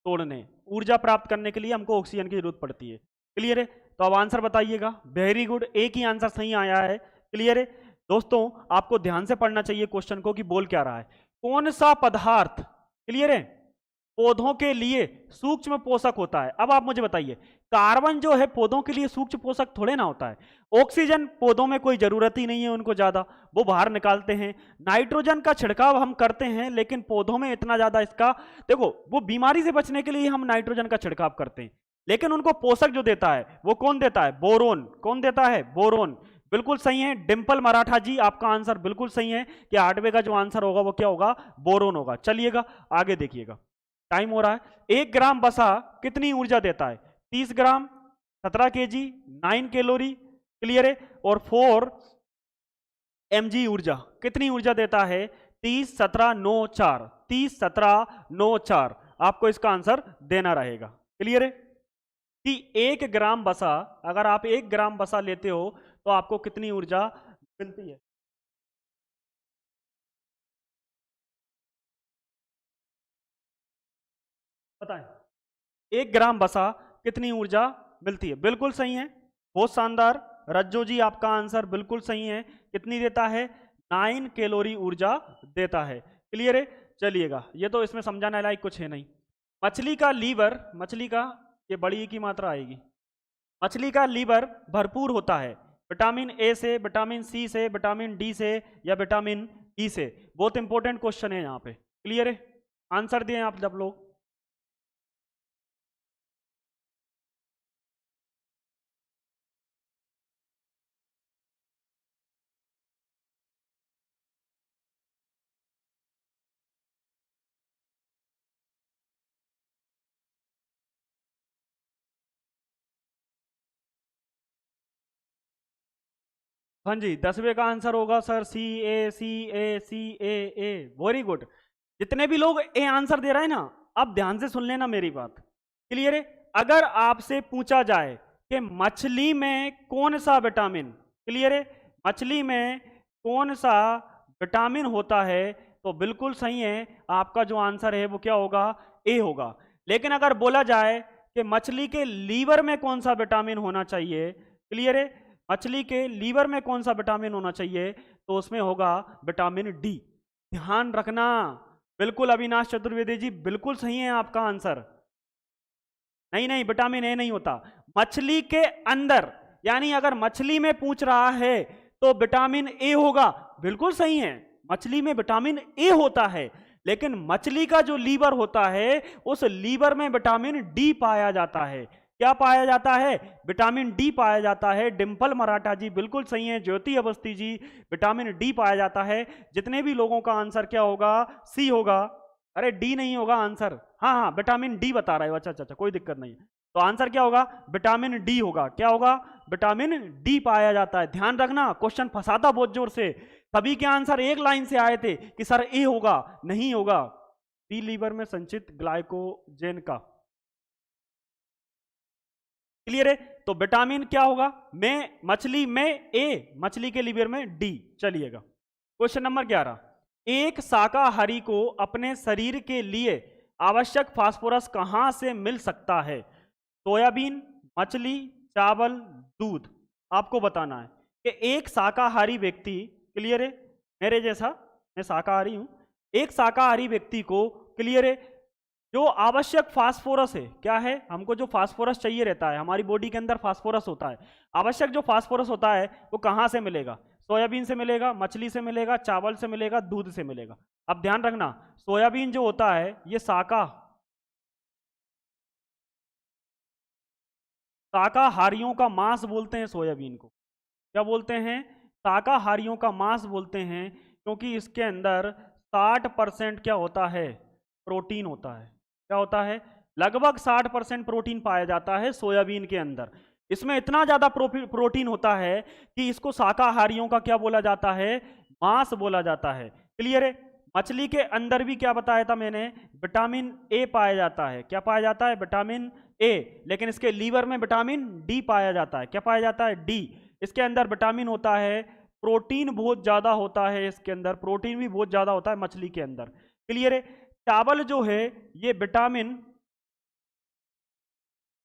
तोड़ने, ऊर्जा प्राप्त करने के लिए हमको ऑक्सीजन की जरूरत पड़ती है। क्लियर है, तो अब आंसर बताइएगा। वेरी गुड, एक ही आंसर सही आया है। क्लियर है दोस्तों, आपको ध्यान से पढ़ना चाहिए क्वेश्चन को कि बोल क्या रहा है। कौन सा पदार्थ, क्लियर है, पौधों के लिए सूक्ष्म पोषक होता है। अब आप मुझे बताइए, कार्बन जो है पौधों के लिए सूक्ष्म पोषक थोड़े ना होता है। ऑक्सीजन पौधों में कोई जरूरत ही नहीं है उनको ज्यादा, वो बाहर निकालते हैं। नाइट्रोजन का छिड़काव हम करते हैं, लेकिन पौधों में इतना ज्यादा इसका, देखो वो बीमारी से बचने के लिए हम नाइट्रोजन का छिड़काव करते हैं, लेकिन उनको पोषक जो देता है वो कौन देता है, बोरोन। कौन देता है, बोरोन। बिल्कुल सही है डिंपल मराठा जी, आपका आंसर बिल्कुल सही है कि 8वें का जो आंसर होगा वो क्या होगा, बोरोन होगा। चलिएगा आगे देखिएगा, टाइम हो रहा है। 1 ग्राम वसा कितनी ऊर्जा देता है, 30 ग्राम, 17 केजी, 9 कैलोरी। क्लियर है, और 4 mg ऊर्जा, कितनी ऊर्जा देता है, 30 17 9 4, 30 17 9 4। आपको इसका आंसर देना रहेगा। क्लियर है कि 1 ग्राम वसा, अगर आप 1 ग्राम वसा लेते हो तो आपको कितनी ऊर्जा मिलती है, बताएं। 1 ग्राम वसा कितनी ऊर्जा मिलती है, बिल्कुल सही है, बहुत शानदार। रज्जो जी आपका आंसर बिल्कुल सही है, कितनी देता है, 9 कैलोरी ऊर्जा देता है। क्लियर है, चलिएगा, ये तो इसमें समझाने लायक कुछ है नहीं। मछली का लीवर, मछली का, ये बड़ी ई की मात्रा आएगी, मछली का लीवर भरपूर होता है विटामिन ए से, विटामिन सी से, विटामिन डी से, या विटामिन ई से। बहुत इंपॉर्टेंट क्वेश्चन है यहाँ पे। क्लियर है, आंसर दिए आप जब लोग। हाँ जी, 10वें का आंसर होगा सर सी ए, सी ए, सी ए, ए। वेरी गुड, जितने भी लोग ए आंसर दे रहे हैं ना, अब ध्यान से सुन लेना मेरी बात। क्लियर है, अगर आपसे पूछा जाए कि मछली में कौन सा विटामिन, क्लियर है, मछली में कौन सा विटामिन होता है, तो बिल्कुल सही है, आपका जो आंसर है वो क्या होगा, ए होगा। लेकिन अगर बोला जाए कि मछली के लीवर में कौन सा विटामिन होना चाहिए। क्लियर है, मछली के लीवर में कौन सा विटामिन होना चाहिए, तो उसमें होगा विटामिन डी। ध्यान रखना, बिल्कुल अविनाश चतुर्वेदी जी बिल्कुल सही है आपका आंसर। नहीं नहीं, विटामिन ए नहीं होता, मछली के अंदर, यानी अगर मछली में पूछ रहा है तो विटामिन ए होगा। बिल्कुल सही है, मछली में विटामिन ए होता है, लेकिन मछली का जो लीवर होता है उस लीवर में विटामिन डी पाया जाता है। क्या पाया जाता है, विटामिन डी पाया जाता है। डिंपल मराठा जी बिल्कुल सही है, ज्योति अवस्थी जी विटामिन डी पाया जाता है। जितने भी लोगों का आंसर क्या होगा, सी होगा। अरे डी नहीं होगा आंसर, हाँ हाँ विटामिन डी बता रहे हो, अच्छा अच्छा, कोई दिक्कत नहीं। तो आंसर क्या होगा, विटामिन डी होगा। क्या होगा, विटामिन डी पाया जाता है। ध्यान रखना, क्वेश्चन फंसाता बहुत जोर से, सभी के आंसर एक लाइन से आए थे कि सर ए होगा, नहीं होगा। बी लीवर में संचित ग्लाइकोजेन का। क्लियर है, तो विटामिन क्या होगा, में मछली में ए, मछली के लीवर में डी। चलिएगा क्वेश्चन नंबर 11, एक शाकाहारी को अपने शरीर के लिए आवश्यक फास्फोरस कहां से मिल सकता है। सोयाबीन, मछली, चावल, दूध। आपको बताना है कि एक शाकाहारी व्यक्ति, क्लियर है, मेरे जैसा, मैं शाकाहारी हूं, एक शाकाहारी व्यक्ति को, क्लियर है, जो आवश्यक फास्फोरस है, क्या है, हमको जो फास्फोरस चाहिए रहता है, हमारी बॉडी के अंदर फास्फोरस होता है, आवश्यक जो फास्फोरस होता है वो कहां से मिलेगा, सोयाबीन से मिलेगा, मछली से मिलेगा, चावल से मिलेगा, दूध से मिलेगा। अब ध्यान रखना, सोयाबीन जो होता है ये शाकाहारियों का मांस बोलते हैं सोयाबीन को। क्या बोलते हैं, शाकाहारियों का मांस बोलते हैं, क्योंकि इसके अंदर 60% क्या होता है, प्रोटीन होता है। क्या होता है, लगभग 60% प्रोटीन पाया जाता है सोयाबीन के अंदर। इसमें इतना ज्यादा प्रोटीन होता है कि इसको शाकाहारियों का क्या बोला जाता है, मांस बोला जाता है। क्लियर है, मछली के अंदर भी क्या बताया था मैंने, विटामिन ए पाया जाता है। क्या पाया जाता है, विटामिन ए, लेकिन इसके लीवर में विटामिन डी पाया जाता है। क्या पाया जाता है, डी। इसके अंदर विटामिन होता है, प्रोटीन बहुत ज्यादा होता है, इसके अंदर प्रोटीन भी बहुत ज्यादा होता है मछली के अंदर। क्लियर है, चावल जो है ये विटामिन,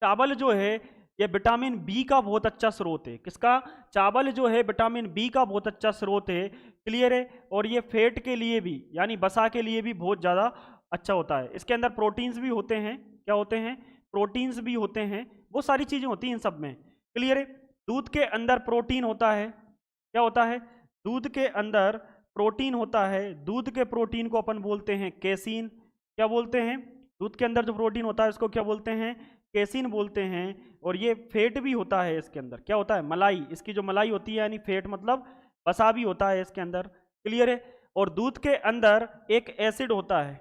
चावल जो है ये विटामिन बी का बहुत अच्छा स्रोत है। किसका, चावल जो है विटामिन बी का बहुत अच्छा स्रोत है। क्लियर है, और ये फैट के लिए भी, यानी वसा के लिए भी बहुत ज़्यादा अच्छा होता है। इसके अंदर प्रोटीन्स भी होते हैं। क्या होते हैं, प्रोटीन्स भी होते हैं, वो सारी चीज़ें होती हैं इन सब में। क्लियर है, दूध के अंदर प्रोटीन होता है। क्या होता है, दूध के अंदर प्रोटीन होता है। दूध के प्रोटीन को अपन बोलते हैं केसीन। क्या बोलते हैं, दूध के अंदर जो प्रोटीन होता है उसको क्या बोलते हैं, केसिन बोलते हैं। और ये फैट भी होता है इसके अंदर। क्या होता है, मलाई, इसकी जो मलाई होती है, यानी फैट मतलब वसा भी होता है इसके अंदर। क्लियर है, और दूध के अंदर एक एसिड होता है।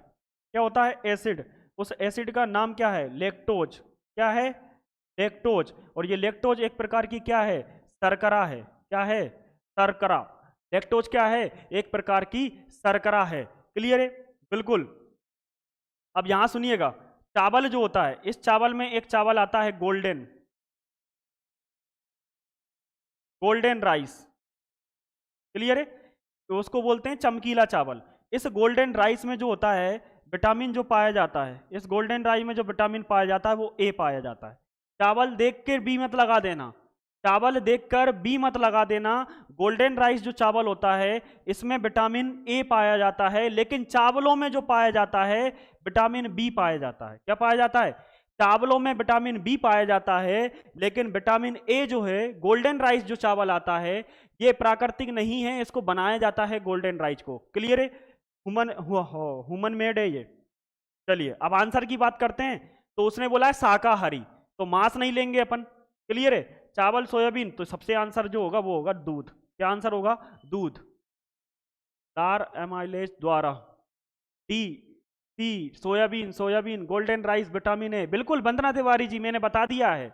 क्या होता है, एसिड। उस एसिड का नाम क्या है, लैक्टोज। क्या है, लैक्टोज। और ये लैक्टोज एक प्रकार की क्या है, शर्करा है। क्या है, शर्करा। लैक्टोज क्या है, एक प्रकार की शर्करा है। क्लियर है, बिल्कुल। अब यहां सुनिएगा, चावल जो होता है, इस चावल में एक चावल आता है गोल्डन, गोल्डन राइस। क्लियर है, तो उसको बोलते हैं चमकीला चावल। इस गोल्डन राइस में जो होता है विटामिन जो पाया जाता है, इस गोल्डन राइस में जो विटामिन पाया जाता है वो ए पाया जाता है। चावल देख के बी मत लगा देना, चावल देखकर बी मत लगा देना। गोल्डन राइस जो चावल होता है इसमें विटामिन ए पाया जाता है, लेकिन चावलों में जो पाया जाता है विटामिन बी पाया जाता है। क्या पाया जाता है, चावलों में विटामिन बी पाया जाता है, लेकिन विटामिन ए जो है, गोल्डन राइस जो चावल आता है ये प्राकृतिक नहीं है, इसको बनाया जाता है गोल्डन राइस को। क्लियर है, ह्यूमन मेड है ये। चलिए अब आंसर की बात करते हैं। तो उसने बोला है शाकाहारी, तो मांस नहीं लेंगे अपन। क्लियर है, चावल, सोयाबीन, तो सबसे आंसर जो होगा वो होगा दूध। क्या आंसर होगा, दूध। डार एमाइलेज द्वारा, D, C, soybean, soybean, golden rice, vitamin A. बिल्कुल वंदना तिवारी जी, मैंने बता दिया है।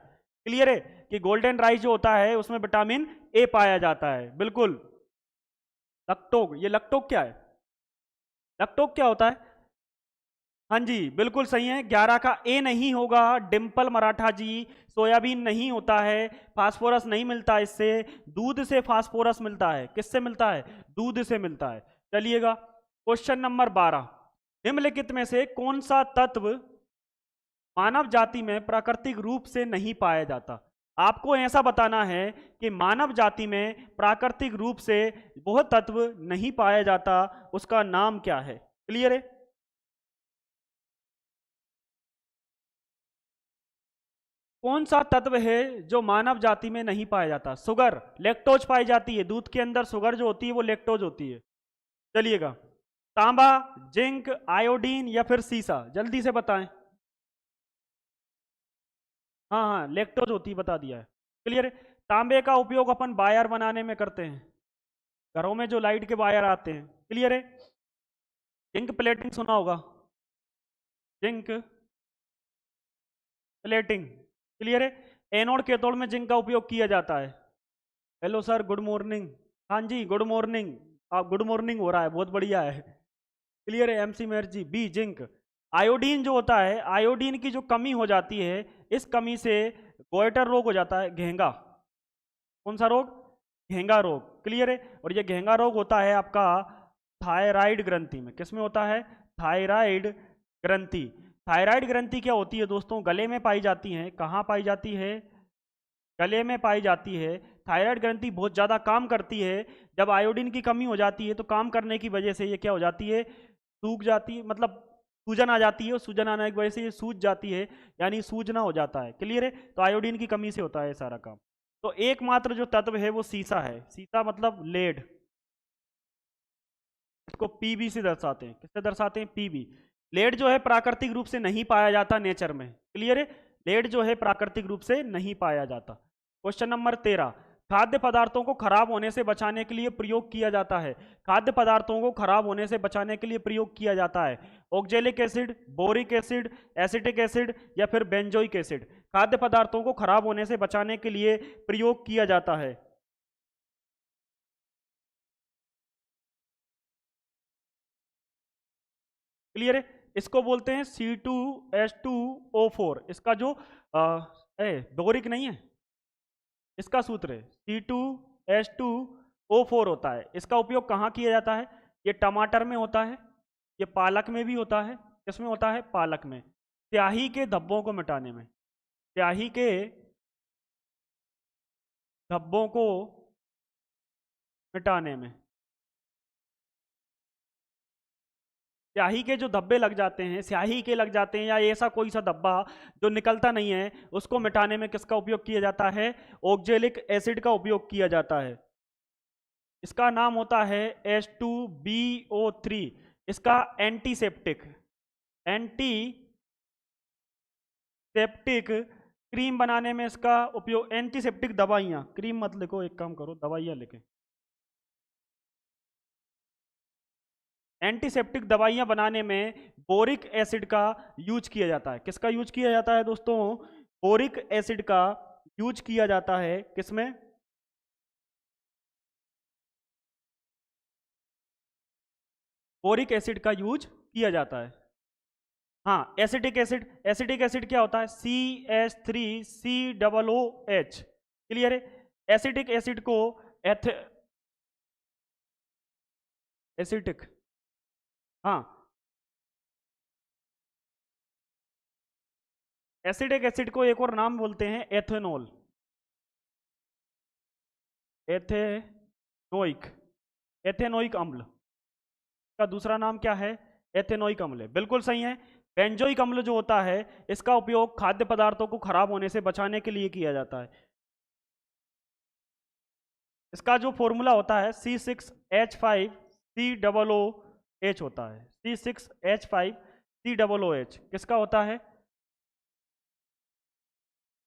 क्लियर है कि गोल्डन राइस जो होता है उसमें विटामिन ए पाया जाता है। बिल्कुल। लक्टोक, ये लक्टोक क्या है, लक्टोक क्या होता है, हाँ जी बिल्कुल सही है। 11 का ए नहीं होगा डिंपल मराठा जी, सोयाबीन नहीं होता है, फास्फोरस नहीं मिलता इससे, दूध से फास्फोरस मिलता है। किससे मिलता है, दूध से मिलता है। चलिएगा क्वेश्चन नंबर 12, निम्नलिखित में से कौन सा तत्व मानव जाति में प्राकृतिक रूप से नहीं पाया जाता। आपको ऐसा बताना है कि मानव जाति में प्राकृतिक रूप से वह तत्व नहीं पाया जाता, उसका नाम क्या है। क्लियर है? कौन सा तत्व है जो मानव जाति में नहीं पाया जाता? शुगर, लैक्टोज पाई जाती है, दूध के अंदर शुगर जो होती है वो लैक्टोज होती है। चलिएगा, तांबा, जिंक, आयोडीन या फिर सीसा, जल्दी से बताएं। हाँ हाँ, लैक्टोज होती है, बता दिया है। क्लियर है? तांबे का उपयोग अपन वायर बनाने में करते हैं, घरों में जो लाइट के वायर आते हैं। क्लियर है? जिंक प्लेटिंग सुना होगा, जिंक प्लेटिंग। क्लियर है? एनोड कैथोड में जिंक का उपयोग किया जाता है। Hello sir, good morning. हाँ जी, गुड मॉर्निंग। आप गुड मॉर्निंग हो रहा है, बहुत बढ़िया है। क्लियर है MC Meher ji? B zinc. Iodine जो होता है, आयोडीन की जो कमी हो जाती है, इस कमी से गोइटर रोग हो जाता है, घेंगा। कौन सा रोग? घेंगा रोग। क्लियर है? और ये घेंगा रोग होता है आपका थायराइड ग्रंथि में। किस में होता है? थायराइड ग्रंथि। थायराइड ग्रंथि क्या होती है दोस्तों? गले में पाई जाती है। कहाँ पाई जाती है? गले में पाई जाती है। थायराइड ग्रंथि बहुत ज़्यादा काम करती है। जब आयोडीन की कमी हो जाती है तो काम करने की वजह से ये क्या हो जाती है? सूख जाती है, मतलब सूजन आ जाती है, और सूजन आने की वजह से ये सूज जाती है, यानी सूजना हो जाता है। क्लियर है? तो आयोडीन की कमी से होता है सारा काम। तो एकमात्र जो तत्व है वो सीसा है। सीसा मतलब लेड, इसको पीबी से दर्शाते हैं। किससे दर्शाते हैं? पीबी। लेड जो है प्राकृतिक रूप से नहीं पाया जाता नेचर में। क्लियर है? लेड जो है प्राकृतिक रूप से नहीं पाया जाता। क्वेश्चन नंबर 13, खाद्य पदार्थों को खराब होने से बचाने के लिए प्रयोग किया जाता है। खाद्य पदार्थों को खराब होने से बचाने के लिए प्रयोग किया जाता है oxalic acid, boric acid, acetic acid या फिर बेंजोइक एसिड। खाद्य पदार्थों को खराब होने से बचाने के लिए प्रयोग किया जाता है। क्लियर है? इसको बोलते हैं C2H2O4। इसका जो बोरिक नहीं है, इसका सूत्र है C2H2O4 होता है। इसका उपयोग कहाँ किया जाता है? ये टमाटर में होता है, ये पालक में भी होता है। किसमें होता है? पालक में। स्याही के धब्बों को मिटाने में, स्याही के धब्बों को मिटाने में। स्याही के जो धब्बे लग जाते हैं, स्याही के लग जाते हैं, या ऐसा कोई सा धब्बा जो निकलता नहीं है, उसको मिटाने में किसका उपयोग किया जाता है? ऑक्जेलिक एसिड का उपयोग किया जाता है। इसका नाम होता है H2BO3। इसका एंटीसेप्टिक, एंटीसेप्टिक क्रीम बनाने में इसका उपयोग, एंटीसेप्टिक दवाइयाँ, क्रीम मत लिखो, एक काम करो दवाइयाँ लिखें। एंटीसेप्टिक दवाइयाँ बनाने में बोरिक एसिड का यूज किया जाता है। किसका यूज किया जाता है दोस्तों? बोरिक एसिड का यूज किया जाता है। किसमें? बोरिक एसिड का यूज किया जाता है। हाँ, एसिटिक एसिड, एसिटिक एसिड क्या होता है? CH3COOH। क्लियर है? एसिटिक एसिड को एथ एसिटिक, हाँ, एसिटिक एसिड को एक और नाम बोलते हैं एथेनॉल, एथेनोइक, एथेनोइक अम्ल का दूसरा नाम क्या है? एथेनोइक अम्ल है। बिल्कुल सही है। बेंजोइक अम्ल जो होता है, इसका उपयोग खाद्य पदार्थों को खराब होने से बचाने के लिए किया जाता है। इसका जो फॉर्मूला होता है C6H5COOH होता है। C6H5COOH किसका होता है?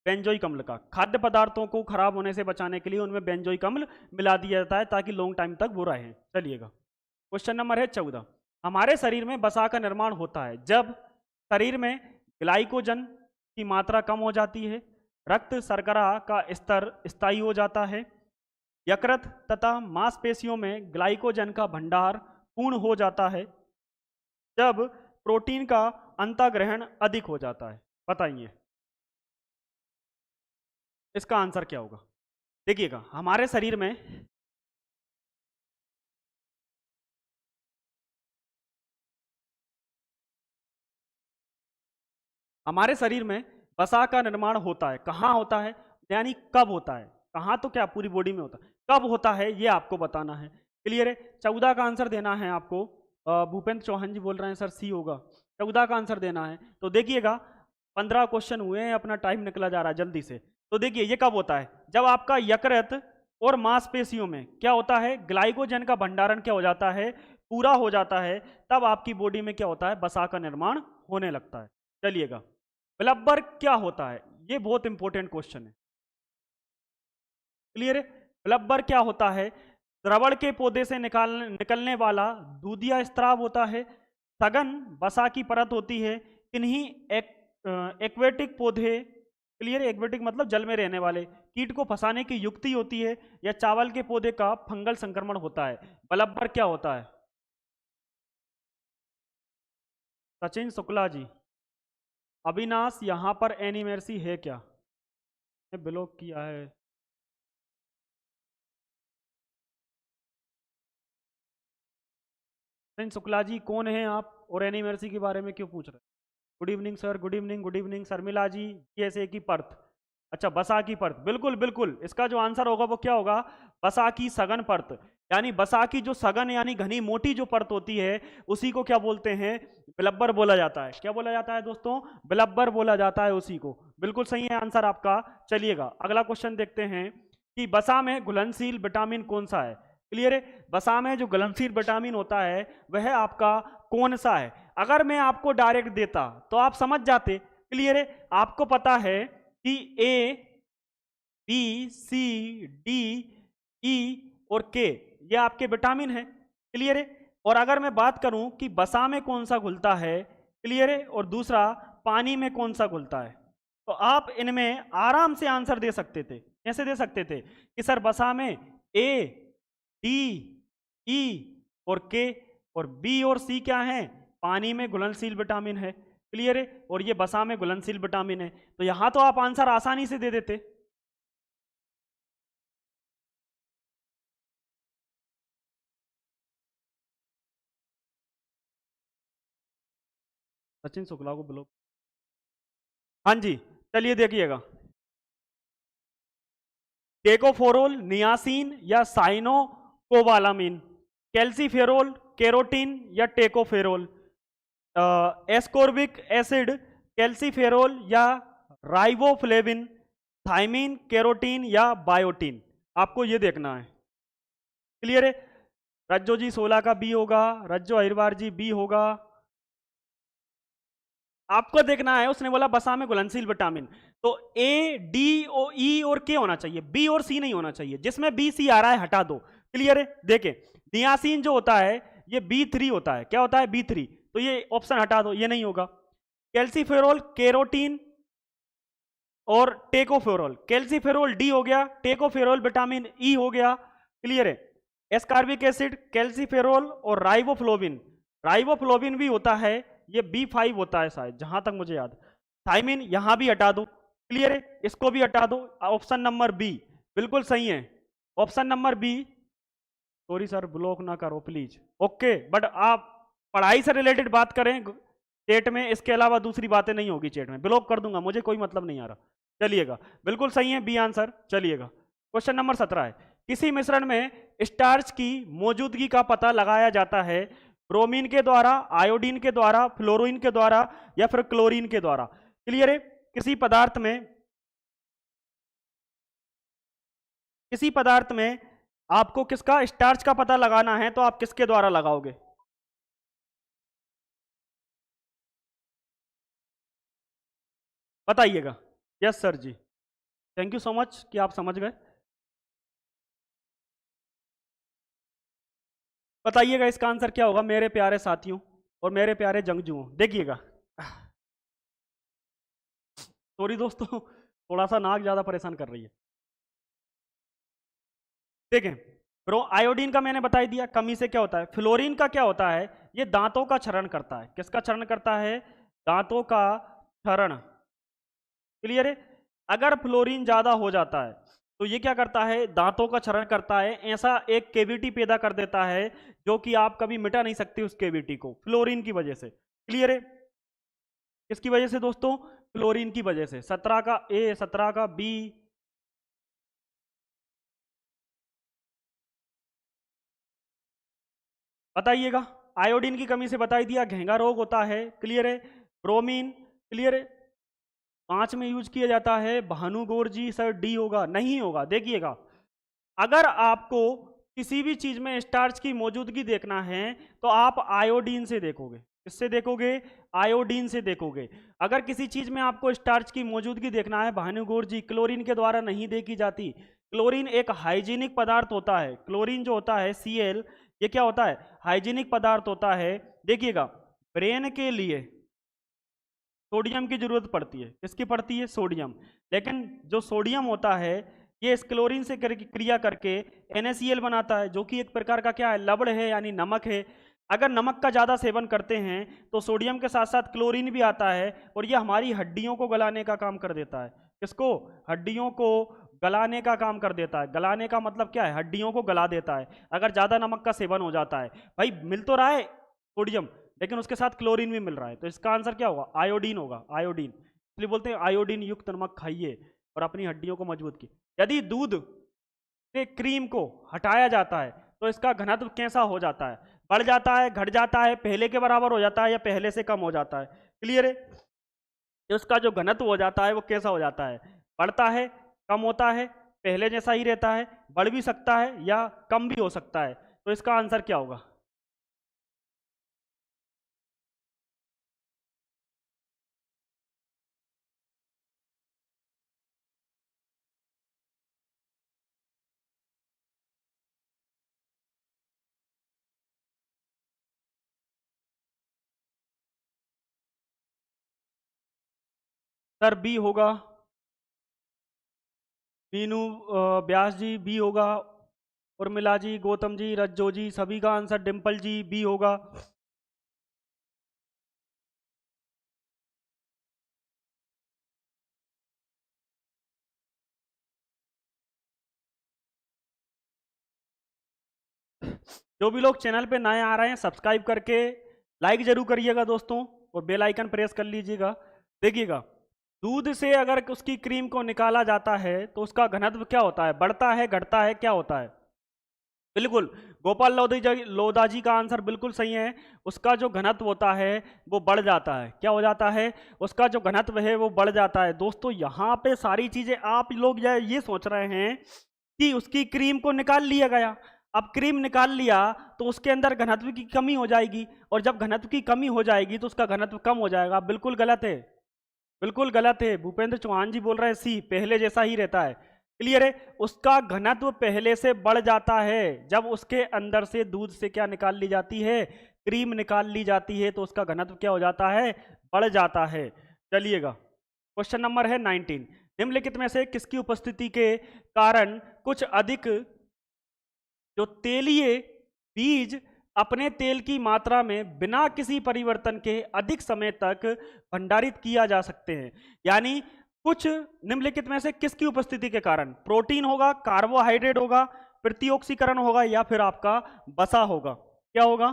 बेंजोइक अम्ल का। खाद्य पदार्थों को खराब होने से बचाने के लिए उनमें बेंजोइक अम्ल मिला दिया जाता है ताकि लॉन्ग टाइम तक वो रहे। चलिएगा, क्वेश्चन नंबर है 14, हमारे शरीर में वसा का निर्माण होता है जब शरीर में ग्लाइकोजन की मात्रा कम हो जाती है, रक्त शर्करा का स्तर स्थायी हो जाता है, यकृत तथा मांसपेशियों में ग्लाइकोजन का भंडार पूर्ण हो जाता है, जब प्रोटीन का अंतःग्रहण अधिक हो जाता है। बताइए इसका आंसर क्या होगा? देखिएगा, हमारे शरीर में हमारे शरीर में वसा का निर्माण होता है, कहाँ होता है, यानी कब होता है, कहाँ तो क्या पूरी बॉडी में होता है, कब होता है ये आपको बताना है। क्लियर है? 14 का आंसर देना है आपको। भूपेंद्र चौहान जी बोल रहे हैं सर सी होगा, 14 का आंसर देना है। तो देखिएगा 15 क्वेश्चन हुए हैं, अपना टाइम निकला जा रहा है जल्दी से। तो देखिए ये कब होता है, जब आपका यकृत और मांसपेशियों में क्या होता है, ग्लाइकोजन का भंडारण क्या हो जाता है, पूरा हो जाता है, तब आपकी बॉडी में क्या होता है, वसा का निर्माण होने लगता है। चलिएगा ब्लड वर्क क्या होता है, ये बहुत इंपॉर्टेंट क्वेश्चन है। क्लियर है? ब्लड वर्क क्या होता है, द्रवण के पौधे से निकलने वाला दूधिया स्त्राव होता है, सघन वसा की परत होती है, किन्हीं एक्वेटिक पौधे, क्लियर, एक्वेटिक मतलब जल में रहने वाले, कीट को फंसाने की युक्ति होती है, या चावल के पौधे का फंगल संक्रमण होता है। ब्लड वर्क क्या होता है? सचिन शुक्ला जी, अविनाश यहां पर एनिमर्सी है क्या, ब्लॉक किया है। सचिन शुक्ला जी कौन है आप, और एनिमर्सी के बारे में क्यों पूछ रहे हैं? Good evening sir, good evening, good evening. Sharmila ji, जैसे की परत, अच्छा बसा की परत, बिल्कुल बिल्कुल, इसका जो आंसर होगा वो क्या होगा, बसा की सघन परत, यानी बसा की जो सघन यानी घनी मोटी जो परत होती है उसी को क्या बोलते हैं, ब्लब्बर बोला जाता है। क्या बोला जाता है दोस्तों, ब्लब्बर बोला जाता है उसी को। बिल्कुल सही है आंसर आपका। चलिएगा अगला क्वेश्चन देखते हैं कि बसा में घुलनशील विटामिन कौन सा है। क्लियर है? बसा में जो घुलनशील विटामिन होता है वह आपका कौन सा है। अगर मैं आपको डायरेक्ट देता तो आप समझ जाते। क्लियर है? आपको पता है कि A B C D E और के ये आपके विटामिन है। क्लियर है? और अगर मैं बात करूं कि बसा में कौन सा घुलता है, क्लियर है, और दूसरा पानी में कौन सा घुलता है, तो आप इनमें आराम से आंसर दे सकते थे। कैसे दे सकते थे कि सर बसा में ए डी ई और के, और बी और सी क्या है, पानी में घुलनशील विटामिन है। क्लियर है? और ये बसा में घुलनशील विटामिन है, तो यहां तो आप आंसर आसानी से दे देते। सचिन शुक्ला को ब्लॉक, हाँ जी। चलिए देखिएगा, टेकोफोरोल, नियासिन या साइनोकोबालामिन, कैल्सीफेरोल, केरोटीन या टेकोफेरोल, एस्कोर्बिक एसिड, कैल्सीफेरोल या राइबोफ्लेविन, थाइमिन, केरोटीन या बायोटीन, आपको ये देखना है। क्लियर है? रज्जो जी 16 का बी होगा, रज्जो अहिरवार जी बी होगा। आपको देखना है, उसने बोला बसा में घुलनशील विटामिन, तो ए डी ओ ई और के होना चाहिए, बी और सी नहीं होना चाहिए। जिसमें बी सी आ रहा है हटा दो। क्लियर है? देखें नियासिन जो होता है ये B3 होता है। क्या होता है? B3, तो ये ऑप्शन हटा दो, ये नहीं होगा। कैल्सीफेरोल, केरोटीन और टेकोफेरोल, कैल्सीफेरोल डी हो गया, टेकोफेरोल विटामिन ई हो गया। क्लियर है? एस्कार्बिक एसिड, कैल्सीफेरोल और राइबोफ्लोविन, राइबोफ्लोविन भी होता है, ये B5 होता है शायद, जहां तक मुझे याद। थाइमिन यहां भी हटा दो। क्लियर है? इसको भी हटा दो। ऑप्शन नंबर बी बिल्कुल सही है, option number B. Sorry sir, block ना करो प्लीज। ओके, बट आप पढ़ाई से रिलेटेड बात करें चैट में, इसके अलावा दूसरी बातें नहीं होगी चैट में, ब्लॉक कर दूंगा, मुझे कोई मतलब नहीं आ रहा। चलिएगा बिल्कुल सही है बी आंसर। चलिएगा क्वेश्चन नंबर 17 है, किसी मिश्रण में स्टार्च की मौजूदगी का पता लगाया जाता है, ब्रोमीन के द्वारा, आयोडीन के द्वारा, फ्लोरीन के द्वारा या फिर क्लोरीन के द्वारा। क्लियर है? किसी पदार्थ में आपको किसका स्टार्च का पता लगाना है, तो आप किसके द्वारा लगाओगे? बताइएगा। Yes sir ji, thank you so much कि आप समझ गए। बताइएगा इसका आंसर क्या होगा मेरे प्यारे साथियों और मेरे प्यारे जंगजुओं। देखिएगा, सॉरी दोस्तों, थोड़ा सा नाक ज्यादा परेशान कर रही है। देखें, ब्रो आयोडीन का मैंने बता दिया, कमी से क्या होता है। फ्लोरीन का क्या होता है, ये दांतों का क्षरण करता है। किसका क्षरण करता है? दांतों का क्षरण। क्लियर है? अगर फ्लोरीन ज्यादा हो जाता है तो ये क्या करता है, दांतों का क्षरण करता है, ऐसा एक केविटी पैदा कर देता है जो कि आप कभी मिटा नहीं सकते उस केविटी को, फ्लोरीन की वजह से। क्लियर है? किसकी वजह से दोस्तों? क्लोरीन की वजह से। 17 का ए, 17 का बी, बताइएगा। आयोडीन की कमी से बताई दिया घेंगा रोग होता है, क्लियर है। ब्रोमीन, क्लियर है। 5 में यूज किया जाता है भानुगोर जी, सर डी होगा, नहीं होगा। देखिएगा, अगर आपको किसी भी चीज में स्टार्च की मौजूदगी देखना है तो आप आयोडीन से देखोगे। किससे देखोगे? आयोडीन से देखोगे। अगर किसी चीज में आपको स्टार्च की मौजूदगी देखना है, भानुगोर जी, क्लोरीन के द्वारा नहीं देखी जाती। क्लोरीन एक हाइजीनिक पदार्थ होता है। क्लोरीन जो होता है Cl, ये क्या होता है? हाइजीनिक पदार्थ होता है। देखिएगा, ब्रेन के लिए सोडियम की जरूरत पड़ती है। किसकी पड़ती है? सोडियम। लेकिन जो सोडियम होता है ये इस क्लोरीन से क्रिया करके NaCl बनाता है, जो कि एक प्रकार का क्या है? लवण है, यानी नमक है। अगर नमक का ज़्यादा सेवन करते हैं तो सोडियम के साथ साथ क्लोरीन भी आता है और ये हमारी हड्डियों को गलाने का काम कर देता है। किसको? हड्डियों को गलाने का काम कर देता है। गलाने का मतलब क्या है? हड्डियों को गला देता है अगर ज़्यादा नमक का सेवन हो जाता है। भाई मिल तो रहा है सोडियम, लेकिन उसके साथ क्लोरीन भी मिल रहा है, तो इसका आंसर क्या होगा? आयोडीन होगा। आयोडीन, इसलिए बोलते हैं आयोडीन युक्त नमक खाइए और अपनी हड्डियों को मजबूत की। यदि दूध से क्रीम को हटाया जाता है तो इसका घनत्व कैसा हो जाता है? बढ़ जाता है, घट जाता है, पहले के बराबर हो जाता है या पहले से कम हो जाता है? क्लियर है? तो उसका जो घनत्व हो जाता है वो कैसा हो जाता है? बढ़ता है, कम होता है, पहले जैसा ही रहता है, बढ़ भी सकता है या कम भी हो सकता है। तो इसका आंसर क्या होगा? सर बी होगा। मीनू व्यास जी बी होगा। उर्मिला जी, गौतम जी, रज्जो जी, सभी का आंसर डिम्पल जी बी होगा। जो भी लोग चैनल पे नए आ रहे हैं सब्सक्राइब करके लाइक जरूर करिएगा दोस्तों, और बेल आइकन प्रेस कर लीजिएगा। देखिएगा, दूध से अगर उसकी क्रीम को निकाला जाता है तो उसका घनत्व क्या होता है? बढ़ता है, घटता है, क्या होता है? बिल्कुल, गोपाल लोधा जी का आंसर बिल्कुल सही है। उसका जो घनत्व होता है वो बढ़ जाता है। क्या हो जाता है? उसका जो घनत्व है वो बढ़ जाता है। दोस्तों यहाँ पे सारी चीजें आप लोग ये सोच रहे हैं कि उसकी क्रीम को निकाल लिया गया। अब क्रीम निकाल लिया तो उसके अंदर घनत्व की कमी हो जाएगी, और जब घनत्व की कमी हो जाएगी तो उसका घनत्व कम हो जाएगा। बिल्कुल गलत है, बिल्कुल गलत है। भूपेंद्र चौहान जी बोल रहे हैं सी, पहले जैसा ही रहता है। क्लियर है? उसका घनत्व पहले से बढ़ जाता है जब उसके अंदर से दूध से क्या निकाल ली जाती है? क्रीम निकाल ली जाती है, तो उसका घनत्व क्या हो जाता है? बढ़ जाता है। चलिएगा, क्वेश्चन नंबर है 19। निम्नलिखित में से किसकी उपस्थिति के कारण कुछ अधिक जो तेलीय बीज अपने तेल की मात्रा में बिना किसी परिवर्तन के अधिक समय तक भंडारित किया जा सकते हैं? यानी कुछ निम्नलिखित में से किसकी उपस्थिति के कारण? प्रोटीन होगा, कार्बोहाइड्रेट होगा, प्रतिऑक्सीकरण होगा, या फिर आपका वसा होगा? क्या होगा?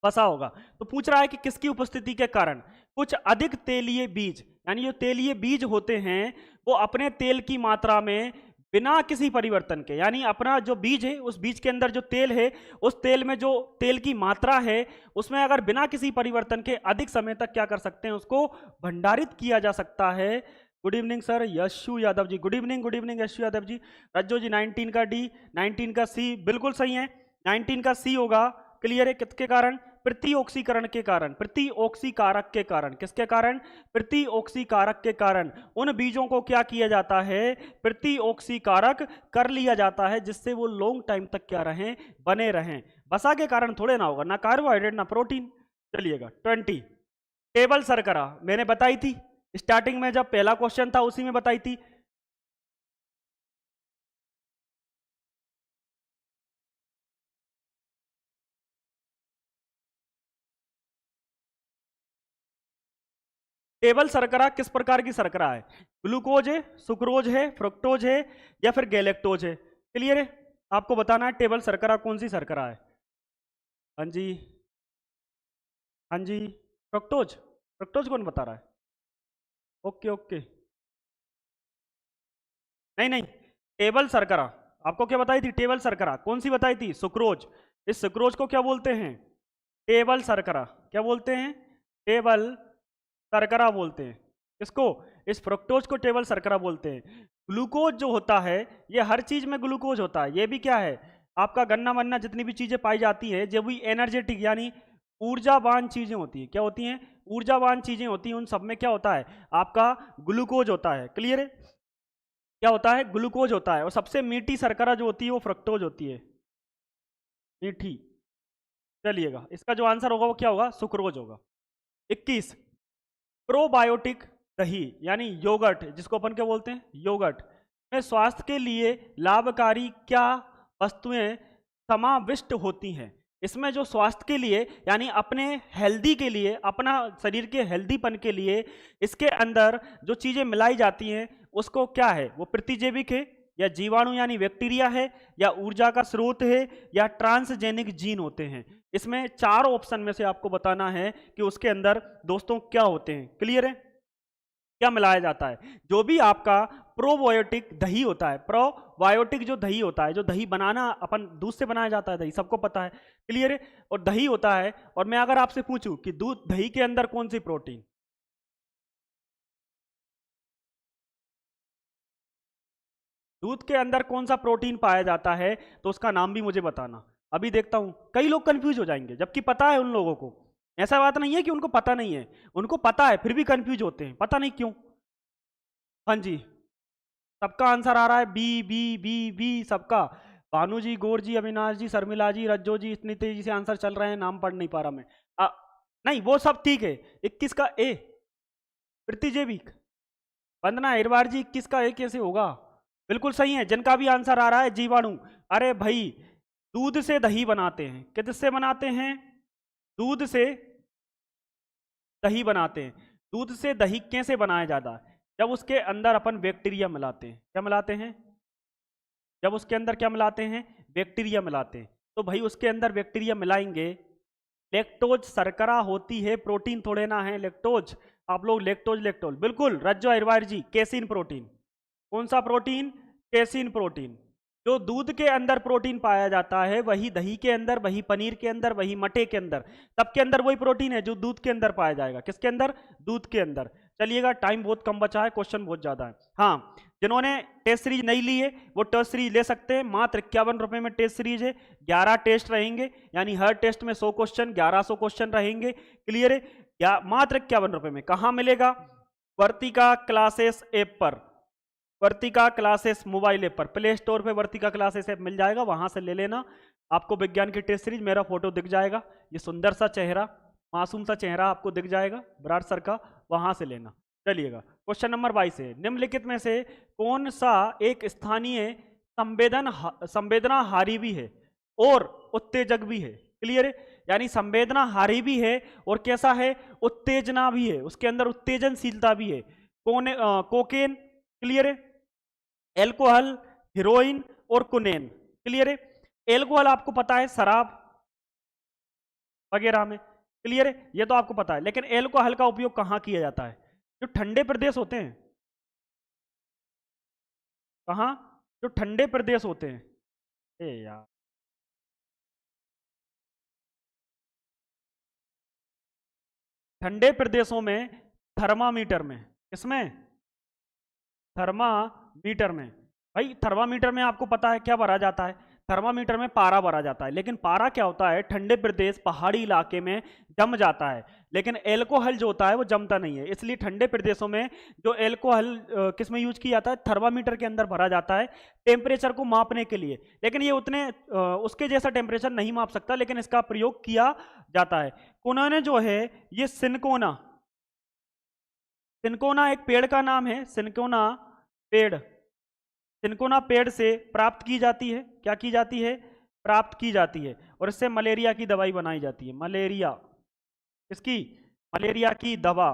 वसा होगा। तो पूछ रहा है कि किसकी उपस्थिति के कारण कुछ अधिक तेलीय बीज, यानी जो तेलीय बीज होते हैं वो अपने तेल की मात्रा में बिना किसी परिवर्तन के, यानी अपना जो बीज है उस बीज के अंदर जो तेल है, उस तेल में जो तेल की मात्रा है उसमें अगर बिना किसी परिवर्तन के अधिक समय तक क्या कर सकते हैं? उसको भंडारित किया जा सकता है। Good evening sir Yashu Yadav ji, good evening, good evening Yashu Yadav ji. Rajjo ji 19 का डी, 19 का सी बिल्कुल सही है। 19 का सी होगा। क्लियर है? किसके कारण? प्रतिऑक्सीकरण के कारण, प्रतिऑक्सीकारक के कारण। किसके कारण? प्रतिऑक्सीकारक के कारण। उन बीजों को क्या किया जाता है? प्रतिऑक्सीकारक कर लिया जाता है, जिससे वो लॉन्ग टाइम तक क्या रहें? बने रहें। वसा के कारण थोड़े ना होगा, ना कार्बोहाइड्रेट ना प्रोटीन। चलिएगा 20, टेबल शर्करा मैंने बताई थी स्टार्टिंग में, जब पहला क्वेश्चन था उसी में बताई थी। टेबल शर्करा किस प्रकार की शर्करा है? ग्लूकोज है, सुक्रोज है, फ्रुक्टोज है, या फिर गैलेक्टोज है? क्लियर है? आपको बताना है टेबल शर्करा कौन सी शर्करा है। हाँ जी, हाँ जी। फ्रुक्टोज, फ्रुक्टोज कौन बता रहा है? ओके ओके, नहीं नहीं, टेबल शर्करा आपको क्या बताई थी? टेबल शर्करा कौन सी बताई थी? सुक्रोज। इस सुक्रोज को क्या बोलते हैं? टेबल शर्करा। क्या बोलते हैं? टेबल शर्करा बोलते हैं। इसको, इस फ्रुक्टोज को टेबल शर्करा बोलते हैं। ग्लूकोज जो होता है, ये हर चीज में ग्लूकोज होता है। ये भी क्या है? आपका गन्ना वन्ना जितनी भी चीजें पाई जाती है, जब भी एनर्जेटिक यानी ऊर्जावान चीजें होती है, क्या होती हैं? ऊर्जावान चीजें होती हैं। उन सब में क्या होता है? आपका ग्लूकोज होता है। क्लियर है? क्या होता है? ग्लूकोज होता है। और सबसे मीठी शर्करा जो होती है वो फ्रक्टोज होती है, मीठी। चलिएगा, इसका जो आंसर होगा वो क्या होगा? सुक्रोज होगा। 21, प्रोबायोटिक दही यानी योगर्ट, जिसको अपन क्या बोलते हैं? योगर्ट में स्वास्थ्य के लिए लाभकारी क्या वस्तुएं समाविष्ट होती हैं? इसमें जो स्वास्थ्य के लिए यानी अपने हेल्दी के लिए, अपना शरीर के हेल्दीपन के लिए इसके अंदर जो चीजें मिलाई जाती हैं उसको क्या है? वो प्रतिजैविक है, या जीवाणु यानी बैक्टीरिया है, या ऊर्जा का स्रोत है, या ट्रांसजेनिक जीन होते हैं? इसमें 4 ऑप्शन में से आपको बताना है कि उसके अंदर दोस्तों क्या होते हैं। क्लियर है? क्या मिलाया जाता है? जो भी आपका प्रोबायोटिक दही होता है, प्रोबायोटिक जो दही होता है, जो दही बनाना अपन दूध से बनाया जाता है, दही सबको पता है। क्लियर है? और दही होता है, और मैं अगर आपसे पूछूं कि दूध दही के अंदर कौन सी प्रोटीन, दूध के अंदर कौन सा प्रोटीन पाया जाता है, तो उसका नाम भी मुझे बताना। अभी देखता हूं कई लोग कंफ्यूज हो जाएंगे, जबकि पता है उन लोगों को। ऐसा बात नहीं है कि उनको पता नहीं है, उनको पता है फिर भी कंफ्यूज होते हैं, पता नहीं क्यों। हाँ जी, सबका आंसर आ रहा है बी बी बी बी सबका। भानु जी, गौर जी, अविनाश जी, शर्मिला जी, रज्जो जी, इतनी तेजी से आंसर चल रहे हैं, नाम पढ़ नहीं पा रहा मैं। नहीं वो सब ठीक है। 21 का ए प्रतिजैविक, वंदना हिरवार जी 21 का ए कैसे होगा? बिल्कुल सही है, जिनका भी आंसर आ रहा है जीवाणु। अरे भाई, दूध से दही बनाते हैं, किससे बनाते हैं? दूध से दही बनाते हैं। दूध से दही कैसे बनाया जाता है? जब उसके अंदर अपन बैक्टीरिया मिलाते हैं। क्या मिलाते हैं? जब उसके अंदर क्या मिलाते हैं? बैक्टीरिया मिलाते हैं। तो भाई उसके अंदर बैक्टीरिया मिलाएंगे, लैक्टोज शर्करा होती है, प्रोटीन थोड़े ना है लैक्टोज। आप लोग लैक्टोज लैक्टोज, बिल्कुल रज्जो अहिरवार जी, केसिन प्रोटीन। कौन सा प्रोटीन? Casein protein. जो दूध के अंदर प्रोटीन पाया जाता है वही दही के अंदर, वही पनीर के अंदर, वही मटे के अंदर, सबके अंदर वही प्रोटीन है जो दूध के अंदर पाया जाएगा। किसके अंदर? दूध के अंदर। चलिएगा, टाइम बहुत कम बचा है, क्वेश्चन बहुत ज्यादा है। हाँ, जिन्होंने टेस्ट सीरीज नहीं ली है वो टेस्ट सीरीज ले सकते हैं, मात्र 51 रुपए में टेस्ट सीरीज है। 11 टेस्ट रहेंगे, यानी हर टेस्ट में 100 क्वेश्चन, 1100 क्वेश्चन रहेंगे। क्लियर है? या मात्र 51 रुपए में। कहाँ मिलेगा? वर्तिका क्लासेस ऐप पर, वर्तिका क्लासेस मोबाइल ऐप पर, प्ले स्टोर पे वर्तिका क्लासेस ऐप मिल जाएगा, वहां से ले लेना। आपको विज्ञान की टेस्ट सीरीज, मेरा फोटो दिख जाएगा, ये सुंदर सा चेहरा, मासूम सा चेहरा आपको दिख जाएगा बराड़ सर का, वहां से लेना। चलिएगा, क्वेश्चन नंबर 22 है, निम्नलिखित में से कौन सा एक स्थानीय संवेदना हारी भी है और उत्तेजक भी है? क्लियर है? यानी संवेदना हारी भी है और कैसा है? उत्तेजना भी है, उसके अंदर उत्तेजनशीलता भी है। कोकेन, क्लियर है? एल्कोहल, हीरोइन और कुनेन। क्लियर है? एल्कोहल आपको पता है शराब वगैरह में। क्लियर है? ये तो आपको पता है, लेकिन एल्कोहल का उपयोग कहाँ किया जाता है? जो ठंडे प्रदेश होते हैं। कहाँ? जो ठंडे प्रदेश होते हैं। ए यार, ठंडे प्रदेशों में, थर्मामीटर में। किसमें? थर्मामीटर में। भाई थर्मामीटर में आपको पता है क्या भरा जाता है? थर्मामीटर में पारा भरा जाता है, लेकिन पारा क्या होता है? ठंडे प्रदेश, पहाड़ी इलाके में जम जाता है, लेकिन एल्कोहल जो होता है वो जमता नहीं है। इसलिए ठंडे प्रदेशों में जो एल्कोहल किस में यूज किया जाता है? थर्मामीटर के अंदर भरा जाता है, टेम्परेचर को मापने के लिए। लेकिन ये उतने उसके जैसा टेम्परेचर नहीं माप सकता, लेकिन इसका प्रयोग किया जाता है। उन्होंने जो है ये सिनकोना, सिनकोना एक पेड़ का नाम है, सिनकोना पेड़, सिनकोना पेड़ से प्राप्त की जाती है। क्या की जाती है? प्राप्त की जाती है, और इससे मलेरिया की दवाई बनाई जाती है। मलेरिया, इसकी, मलेरिया की दवा।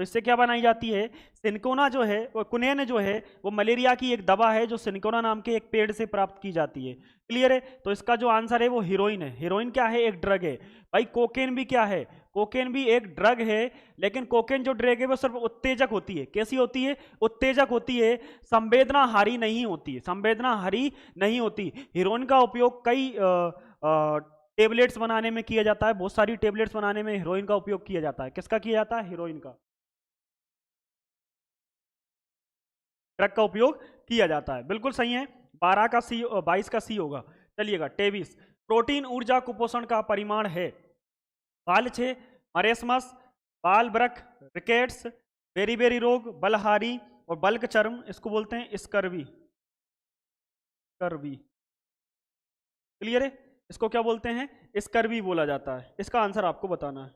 तो इससे क्या बनाई जाती है, सिनकोना जो है वो कुनेन जो है वो मलेरिया की एक दवा है जो सिनकोना नाम के एक पेड़ से प्राप्त की जाती है। क्लियर है? तो इसका जो आंसर है वो हीरोइन है। हीरोइन क्या है? एक ड्रग है। भाई कोकेन भी क्या है? कोकेन भी एक ड्रग है, लेकिन कोकेन जो ड्रग है वो सिर्फ उत्तेजक होती है। कैसी होती है? उत्तेजक होती है, संवेदनाहारी नहीं होती है, संवेदनाहारी नहीं होती। हीरोइन का उपयोग कई टेबलेट्स बनाने में किया जाता है, बहुत सारी टेबलेट्स बनाने में हीरोइन का उपयोग किया जाता है। किसका किया जाता है? हीरोइन का, ड्रग का उपयोग किया जाता है। बिल्कुल सही है। 12 का सी, 22 का सी होगा। चलिएगा 23, प्रोटीन ऊर्जा कुपोषण का परिमाण है। बाल छे, मरेसमस, बाल ब्रक, रिकेट्स, बेरी रोग, बलहारी और बल्क चर्म, इसको बोलते हैं स्कर्वी। स्कर्वी, क्लियर है? इसको क्या बोलते हैं? स्कर्वी बोला जाता है। इसका आंसर आपको बताना है।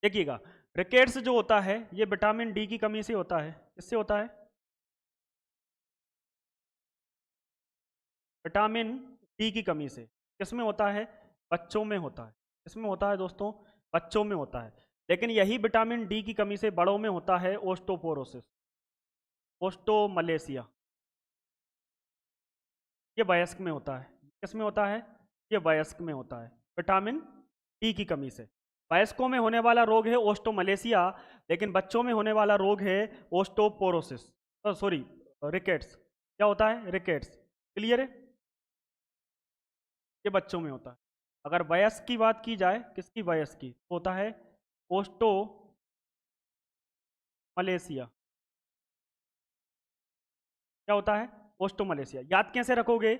देखिएगा, रिकेट्स जो होता है ये विटामिन डी की कमी से होता है। किससे होता है? विटामिन डी की कमी से। किसमें होता है? बच्चों में होता है। किसमें होता है दोस्तों? बच्चों में होता है। लेकिन यही विटामिन डी की कमी से बड़ों में होता है ओस्टोपोरोसिस, ओस्टोमलेशिया। ये वयस्क में होता है। किसमें होता है? ये वयस्क में होता है, विटामिन डी की कमी से। वयस्कों में होने वाला रोग है ओस्टोमलेशिया, लेकिन बच्चों में होने वाला रोग है ओस्टोपोरोसिस, सॉरी रिकेट्स। क्या होता है? रिकेट्स। क्लियर है? ये बच्चों में होता है। अगर वयस्क की बात की जाए, किसकी? वयस्क की, तो होता है ओस्टो मलेशिया। क्या होता है? ओस्टो मलेशिया। याद कैसे रखोगे?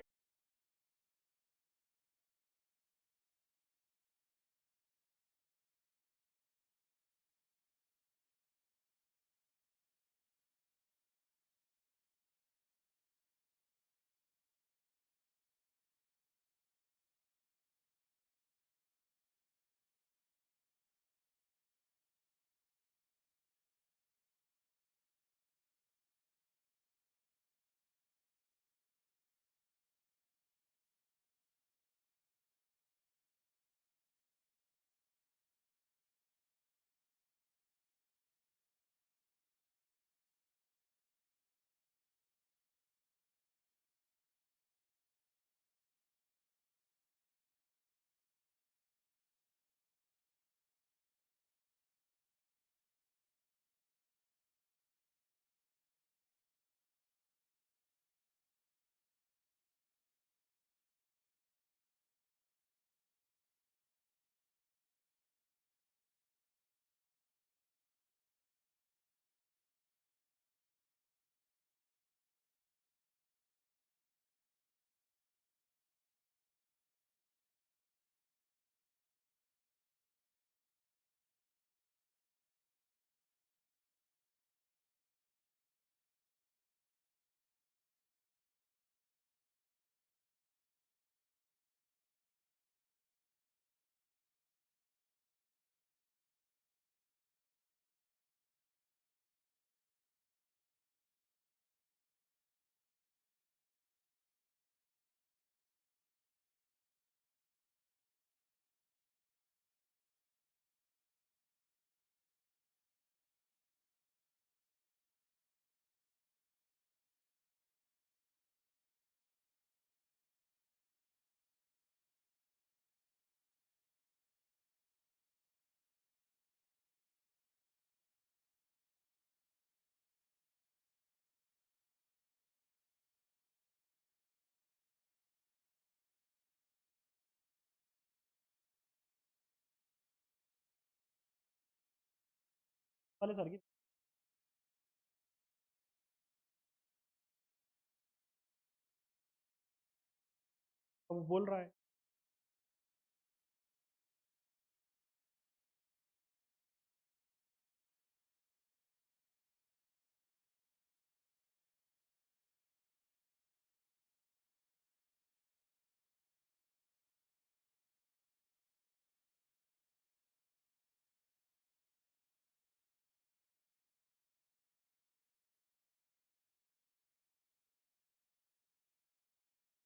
वाले सर की, वो बोल रहा है।